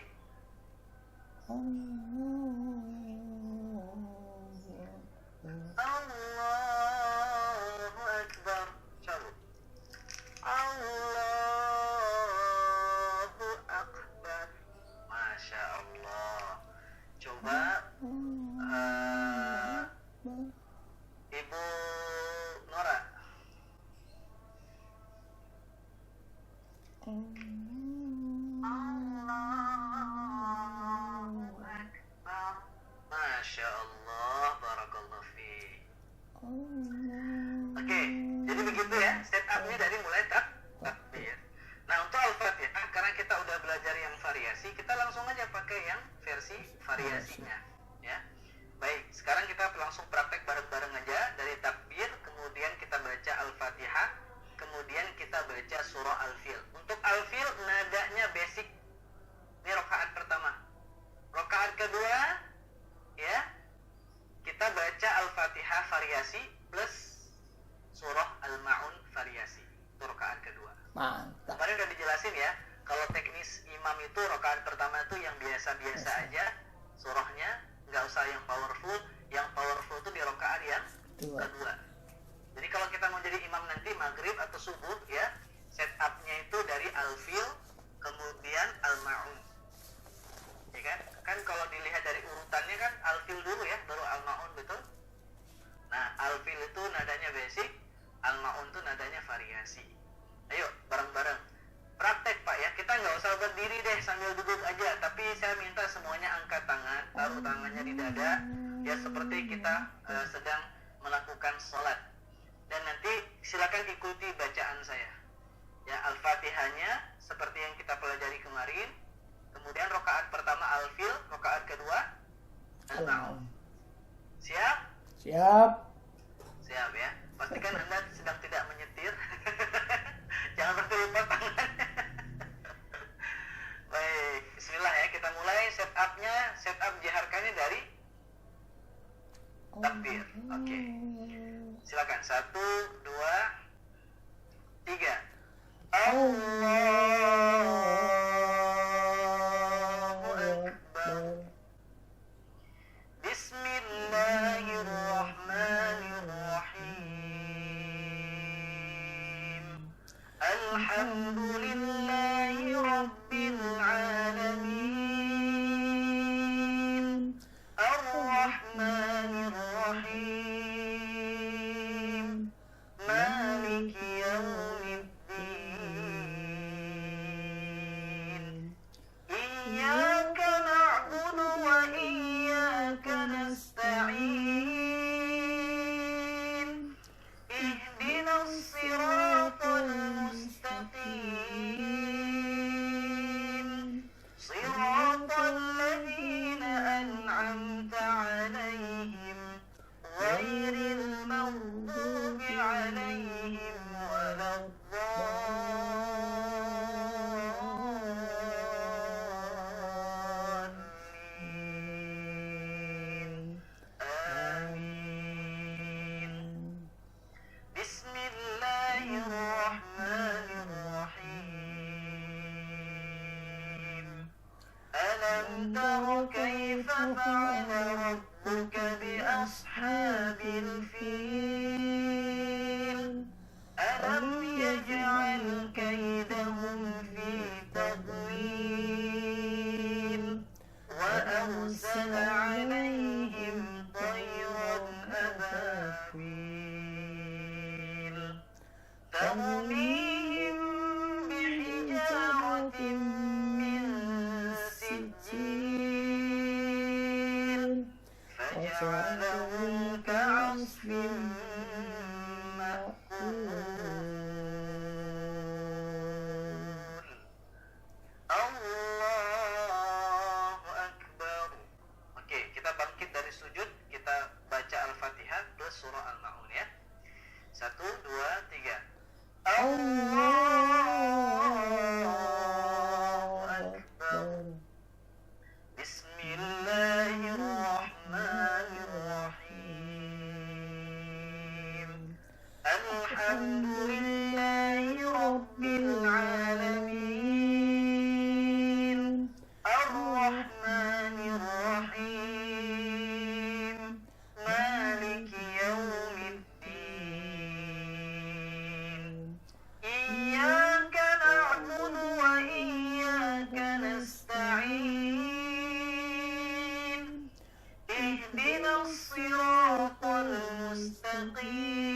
Allahu Akbar. Coba. Allahu Akbar. Masya Allah. Coba Ibu Nora. Allahu Akbar. Masya Allah. Barakallahu fiik. Oke, jadi begitu ya setupnya dari mulai takbir. Nah untuk Al-Fatihah, karena kita udah belajar yang variasi, kita langsung aja pakai yang versi variasinya ya. Baik, sekarang kita langsung praktek bareng-bareng aja dari takbir, kemudian kita baca Al-Fatihah, kemudian kita baca surah Al-Fil. Untuk Al-Fil nadanya basic. Ini rakaat pertama. Rakaat kedua ya, kita baca Al-Fatihah variasi plus surah Al-Ma'un variasi. Itu rakaat kedua. Mantap. Kemarin udah dijelasin ya, kalau teknis imam itu rakaat pertama itu yang biasa-biasa aja, surahnya nggak usah yang powerful itu di rakaat yang kedua. Jadi kalau kita mau jadi imam nanti maghrib atau subuh ya, setupnya itu dari Al-Fil kemudian Al-Ma'un. Ya kan? Kan kalau dilihat dari urutannya kan Al-Fil dulu ya, baru Al-Ma'un, betul? Nah, Al-Fil itu nadanya basic, Al-Ma'un itu nadanya variasi. Ayo, bareng-bareng. Praktek Pak ya, kita nggak usah berdiri deh sambil duduk aja, tapi saya minta semuanya angkat tangan, taruh tangannya di dada, ya seperti kita sedang melakukan sholat. Dan nanti silakan ikuti bacaan saya. Ya, Al-Fatihahnya seperti yang kita pelajari kemarin, kemudian rakaat pertama Al-Fil, rakaat kedua Al-Ma'un. Siap? Siap. Siap ya. Pastikan Anda sedang tidak menyetir. Jangan sampai lupa tangan. Baik, bismillah ya, kita mulai setupnya, setup jiharkannya dari takbir. Oke. Silakan, 1, 2, 3. Allahu Akbar. Bismillahirrahmanirrahim. Alhamdulillahi Rabbil Alamin. Ar-Rahmanir-Rahim. Maliki Yawmiddin. تر كيف فعل ربك بأصحاب الفيل ألم يجعل كيدهم في تضليل وأرسل عليهم طيرا أبابيل ترميهم بحجارة من سجيل فجعلهم كعصف مأكول Allahu Akbar. Oke, kita bangkit dari sujud, kita baca Al-Fatihah plus surah Al-Ma'un ya. 1, 2, 3. Allahu Akbar. Bismillahirrahmanirrahim. Alhamdulillahi Rabbil Alamin. Ar-Rahmanir Rahim. Maliki Yawmiddin. Iyyaka na'budu wa iyyaka nasta'in. Ihdinas siratal mustaqim.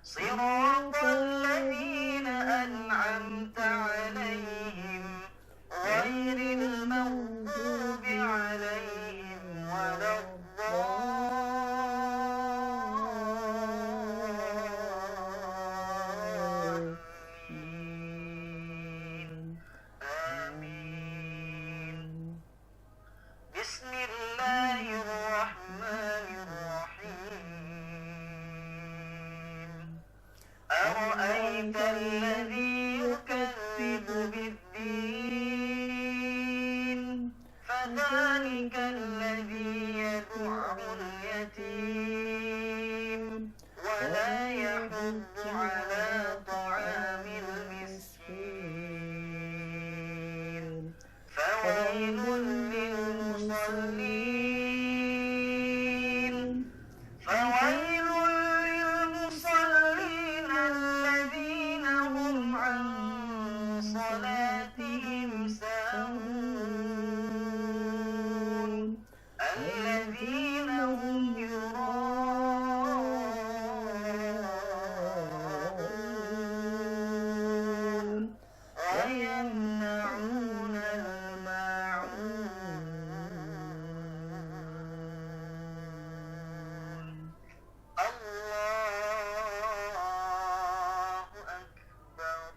Siratal ladzina an'amta 'alaihim ghairil maghdubi 'alaihim waladdallin. Amin. Bismillahirrahmanirrahim. أرأيت الذي يكذب بالدين فذلك الذي يدع اليتيم ولا يحض على طعام المسكين فويل للمصلين فويل للمصلين الذين هم عن صلاتهم ساهون الذين هم يراءون ويمنعون الماعون. Allahu Akbar.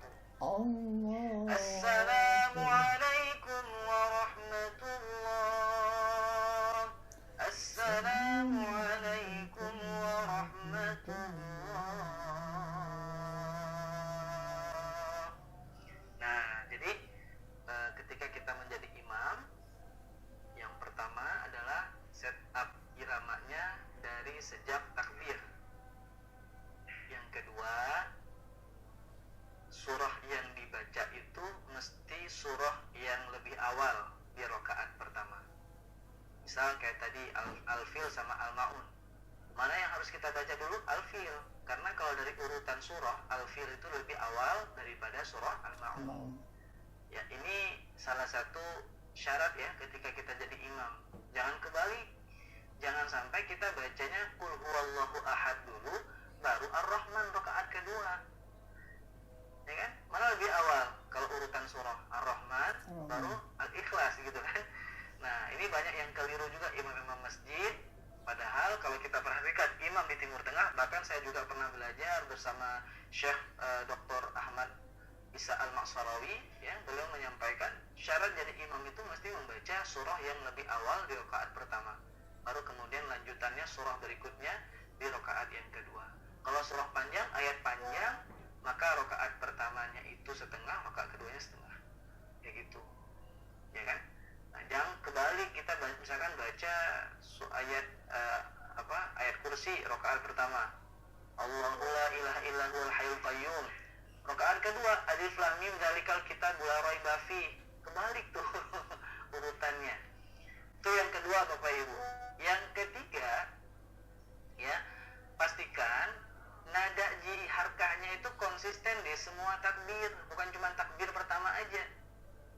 Assalamu alaikum warahmatullah. Assalamu alaikum warahmatullah. Nah, jadi ketika kita menjadi imam, yang pertama adalah setup iramanya dari sejak takbir. Yang kedua, surah yang dibaca itu mesti surah yang lebih awal di rakaat pertama. Misal kayak tadi Al-Fil sama Al-Ma'un. Mana yang harus kita baca dulu? Al-Fil. Karena kalau dari urutan surah, Al-Fil itu lebih awal daripada surah Al-Ma'un. Ya, ini salah satu syarat ya ketika kita jadi imam. Jangan kebalik. Jangan sampai kita bacanya Qul huwallahu ahad dulu, baru Ar-Rahman rakaat kedua. Ya kan? Mana lebih awal kalau urutan surah? Ar-Rahman, baru Al-Ikhlas gitu kan. Nah, ini banyak yang keliru juga imam-imam masjid. Padahal kalau kita perhatikan imam di Timur Tengah, bahkan saya juga pernah belajar bersama Syekh Dr. Ahmad Isa Al-Maksarawi, ya, beliau menyampaikan syarat jadi imam itu mesti membaca surah yang lebih awal di rakaat pertama. Baru kemudian lanjutannya surah berikutnya di rakaat yang kedua. Kalau surah panjang, ayat panjang, maka rakaat pertamanya itu setengah, rakaat keduanya setengah. Kayak gitu. Ya kan? Nah, jangan kebalik kita misalkan baca ayat ayat kursi rakaat pertama. Allahu la ilaha illa huwal hayyul qayyum. Rakaat kedua, alif lam mim dzalikal kitab la raiba fi. kebalik tuh urutannya. Itu yang kedua Bapak Ibu. Yang ketiga, ya, pastikan nada ji harkahnya itu konsisten di semua takbir, bukan cuma takbir pertama aja.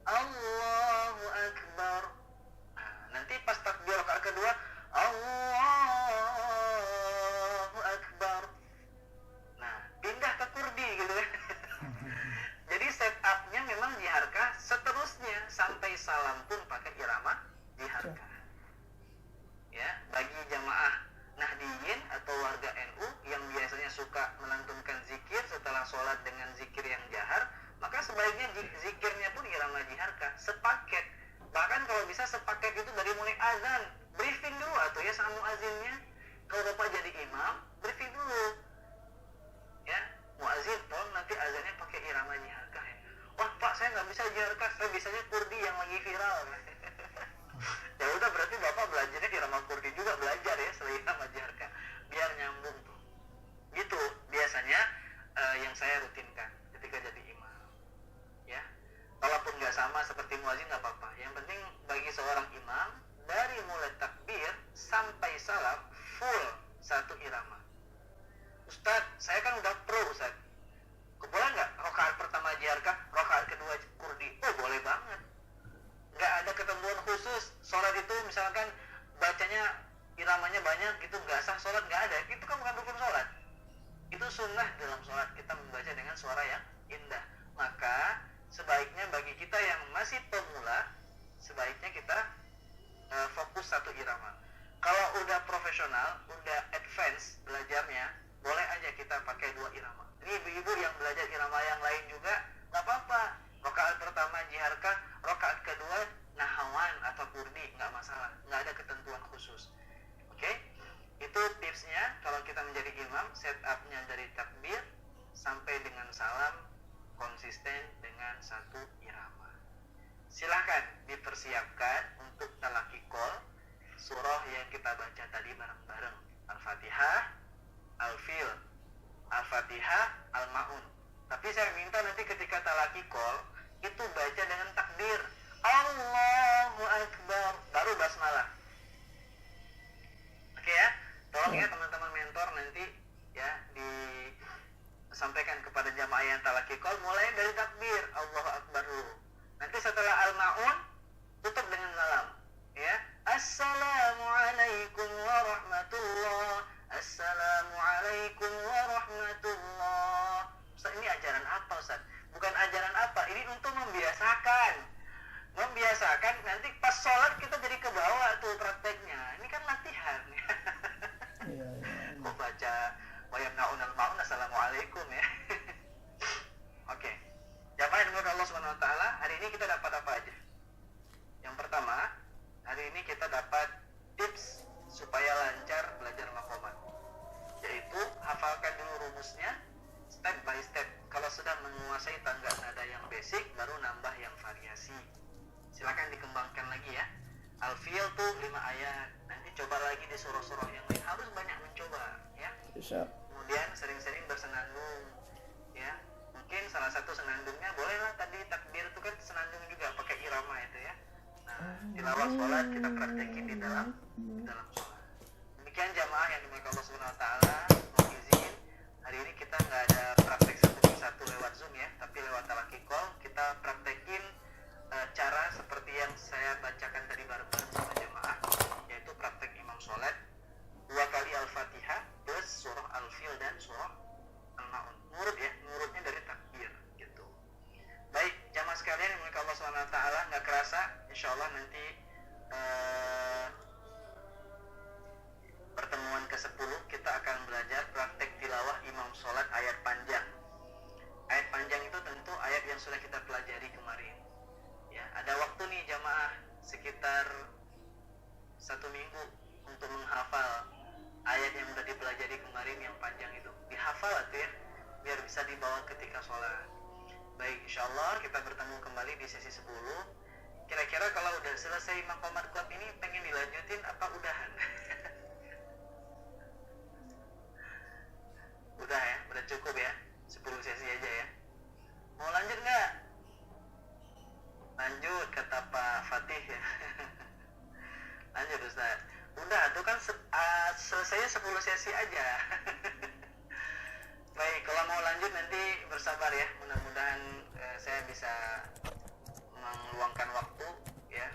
Allahu Akbar. Nah, nanti pas takbir rakaat kedua, Allahu Akbar. Nah, pindah ke kurdi gitu kan. Jadi setupnya memang ji harkah, seterusnya sampai salam pun pakai irama ji harkah. Ya, bagi jamaah Nahdiyin atau warga NU yang biasanya suka melantunkan zikir setelah sholat dengan zikir yang jahar, maka sebaiknya zikirnya pun irama jiharkah, sepaket. Bahkan kalau bisa sepaket itu dari mulai azan, briefing dulu atau ya sama muazinnya. Kalau Bapak jadi imam, briefing dulu. Ya, muazin tolong nanti azannya pakai irama jiharkah ya. Wah Pak, saya nggak bisa jiharkah, saya bisanya kurdi yang lagi viral. Ya udah, berarti Bapak belajarnya irama kurdi juga, belajar ya selain irama jiharkah, biar nyambung tuh. Gitu biasanya yang saya rutinkan ketika jadi imam. Ya, walaupun nggak sama seperti muazin nggak apa-apa. Yang penting bagi seorang imam dari mulai takbir sampai salam full satu irama. Ustadz, saya kan udah pro Ustadz. Boleh nggak rakaat pertama jiharkah, rakaat kedua kurdi? Oh boleh banget. Nggak ada ketentuan khusus. Sholat itu misalkan bacanya iramanya banyak gitu, nggak sah sholat, nggak ada. Itu kan bukan rukun sholat. Itu sunnah dalam sholat, kita membaca dengan suara yang indah. Maka sebaiknya bagi kita yang masih pemula, sebaiknya kita fokus satu irama. Kalau udah profesional, udah advance belajarnya, boleh aja kita pakai dua irama. Ini ibu-ibu yang belajar irama yang lain juga nggak apa-apa. Rakaat pertama jiharkah, rakaat kedua nahawan atau kurdi, nggak masalah, nggak ada ketentuan khusus. Oke? Itu tipsnya kalau kita menjadi imam, setupnya dari takbir sampai dengan salam konsisten dengan satu irama. Silahkan dipersiapkan untuk talaqi-qol surah yang kita baca tadi bareng-bareng. Al-Fatihah, Al-Fil, Al-Fatihah, Al-Ma'un. Tapi saya minta nanti ketika talaqi-qol itu baca dengan takbir Allahu Akbar, baru basmalah. Oke ya, tolong ya teman-teman mentor nanti ya disampaikan kepada jamaah yang talaqi-qol mulai dari takbir Allahu Akbar dulu. Nanti setelah Al-Ma'un tutup dengan salam. Ya, Assalamualaikum warahmatullah. Assalamualaikum warahmatullah. Ustaz, ini ajaran apa Ustaz? Bukan ajaran apa, ini untuk membiasakan nanti pas sholat kita jadi ke bawah tuh prakteknya. Ini kan latihan. Iya. Kok baca wayamnaun al-ma'un assalamualaikum ya. Oke. Jamaah yang dimuliakan Allah Subhanahu wa taala, hari ini kita dapat apa aja? Yang pertama, hari ini kita dapat tips supaya lancar belajar maqamat. Yaitu hafalkan dulu rumusnya step by step. Kalau sudah menguasai tangga nada yang basic, baru nambah yang variasi. Silakan dikembangkan lagi ya. Al-Fil tuh 5 ayat. Nanti coba lagi di surah-surah yang lain. Harus banyak mencoba ya. Bisa. Kemudian sering-sering bersenandung ya. Mungkin salah satu senandungnya bolehlah tadi takbir itu kan senandung juga pakai irama itu ya. Nah, tilawah sholat kita praktekin di dalam sholat. Demikian jamaah yang dimuliakan Allah Subhanahu wa taala. Mohon izin hari ini kita nggak ada praktek satu persatu lewat Zoom ya, tapi lewat talaqi-qol kita praktekin cara seperti yang saya bacakan tadi bareng-bareng sama jamaah, yaitu praktek imam sholat 2 kali Al-Fatihah plus surah Al-Fil dan surah Al-Ma'un. Nurut ya, nurutnya dari takbir gitu. Baik, jamaah sekalian yang dimuliakan Allah Subhanahu wa taala, nggak kerasa insyaallah nanti pertemuan ke-10 kita akan belajar praktek tilawah imam sholat ayat panjang. Ayat panjang itu tentu ayat yang sudah kita pelajari kemarin. Ya, ada waktu nih jamaah sekitar 1 minggu untuk menghafal ayat yang sudah dipelajari kemarin yang panjang itu. Dihafal tuh ya, biar bisa dibawa ketika sholat. Baik, insyaallah kita bertemu kembali di sesi 10. Kira-kira kalau udah selesai maqamat kuat ini pengen dilanjutin apa udahan? Udah ya, udah cukup ya, 10 sesi aja ya. Mau lanjut nggak? lanjut kata Pak Fatih ya. Lanjut Ustaz. Udah tuh kan selesai 10 sesi aja. Baik, kalau mau lanjut nanti bersabar ya. Mudah-mudahan saya bisa meluangkan waktu ya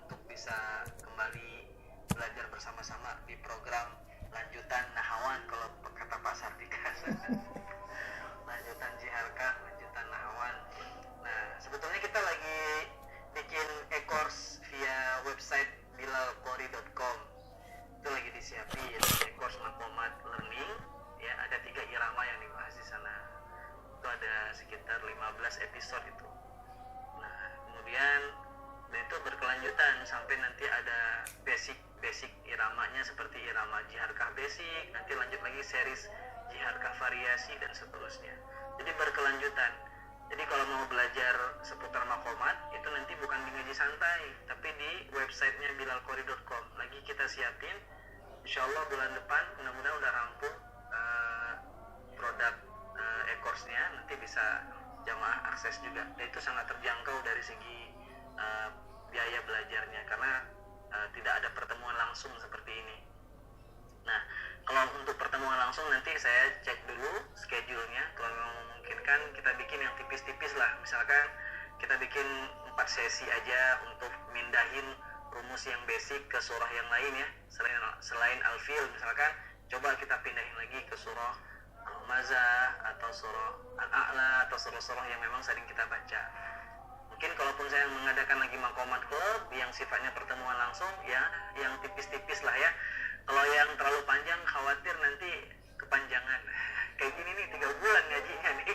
untuk bisa kembali belajar bersama-sama di program lanjutan Nahawan kalau kata Pak Sartika. Lanjutan Jiharkah, lanjutan Nahawan. Nah, sebetulnya kita lagi bikin e-course via website bilalqori.com. Itu lagi disiapin e-course Makomat Learning ya, ada 3 irama yang dibahas di sana. Itu ada sekitar 15 episode itu. Nah, kemudian itu berkelanjutan sampai nanti ada basic iramanya seperti irama Jiharkah basic, nanti lanjut lagi series Jiharkah variasi dan seterusnya. Jadi berkelanjutan. Jadi kalau mau belajar seputar makomat itu nanti bukan di ngaji santai, tapi di websitenya bilalqori.com lagi kita siapin. Insyaallah bulan depan mudah-mudahan udah rampung produk e-course-nya, nanti bisa jamaah akses juga. Dan itu sangat terjangkau dari segi biaya belajarnya karena tidak ada pertemuan langsung seperti ini. Nah, kalau untuk pertemuan langsung nanti saya cek dulu schedule-nya. Kalau memungkinkan kita bikin yang tipis-tipis lah. Misalkan kita bikin 4 sesi aja untuk mindahin rumus yang basic ke surah yang lain ya. Selain Al-Fil misalkan, coba kita pindahin lagi ke surah Al-Humazah atau surah Al-A'la atau surah-surah yang memang sering kita baca. Mungkin kalaupun saya mengadakan lagi makomat club yang sifatnya pertemuan langsung ya, yang tipis-tipis lah ya. Kalau yang terlalu panjang khawatir nanti kepanjangan. Kayak gini nih 3 bulan ngajinya nih.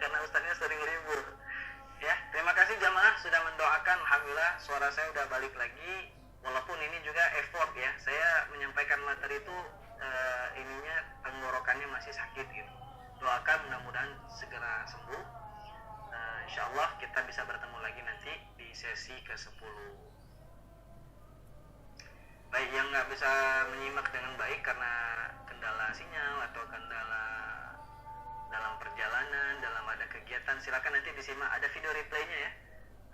Karena ustaznya sering libur. Ya, terima kasih jamaah sudah mendoakan. Alhamdulillah suara saya udah balik lagi. Walaupun ini juga effort ya. Saya menyampaikan materi itu ininya tenggorokannya masih sakit gitu. Doakan mudah-mudahan segera sembuh. Insyaallah kita bisa bertemu lagi nanti di sesi ke-10. Baik, yang nggak bisa menyimak dengan baik karena kendala sinyal atau kendala dalam perjalanan, dalam ada kegiatan, silakan nanti disimak, ada video replaynya ya.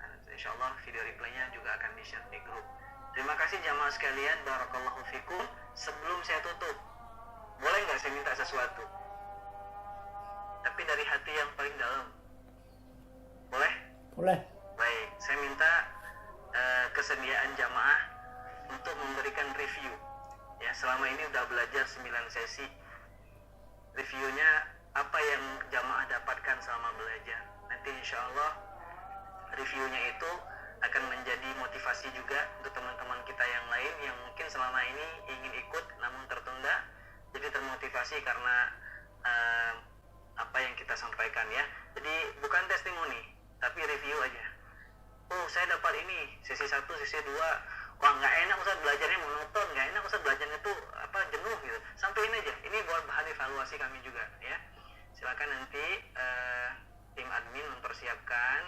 Nah, insyaallah video replaynya juga akan di-share di grup. Terima kasih jamaah sekalian, barakallahu fikum. Sebelum saya tutup, boleh nggak saya minta sesuatu? Tapi dari hati yang paling dalam. Boleh? Boleh. Baik, saya minta kesediaan jamaah untuk memberikan review. Ya, selama ini udah belajar 9 sesi. Reviewnya apa yang jamaah dapatkan selama belajar. Nanti insya Allah reviewnya itu akan menjadi motivasi juga untuk teman-teman kita yang lain yang mungkin selama ini ingin ikut namun tertunda. Jadi termotivasi karena apa yang kita sampaikan ya. Jadi bukan testimoni, tapi review aja. Oh, saya dapat ini sesi 1, sesi 2. Wah, nggak enak Ustaz belajarnya monoton, nggak enak Ustaz belajarnya tuh jenuh gitu. Sampaiin aja. Ini buat bahan evaluasi kami juga ya. Silakan nanti tim admin mempersiapkan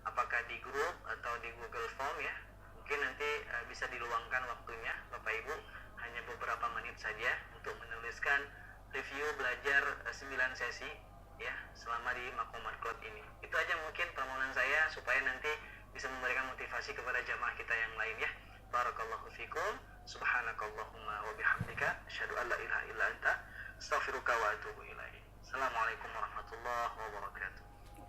apakah di grup atau di Google Form ya. Mungkin nanti bisa diluangkan waktunya Bapak Ibu hanya beberapa menit saja untuk menuliskan review belajar 9 sesi ya selama di Makomat Club ini. Itu aja mungkin permohonan saya supaya nanti bisa memberikan motivasi kepada jamaah kita yang lain ya. Barakallahu fikum. Subhanakallahumma wa bihamdika asyhadu an la ilaha illa anta astaghfiruka wa atubu ilaik. Assalamualaikum warahmatullahi wabarakatuh.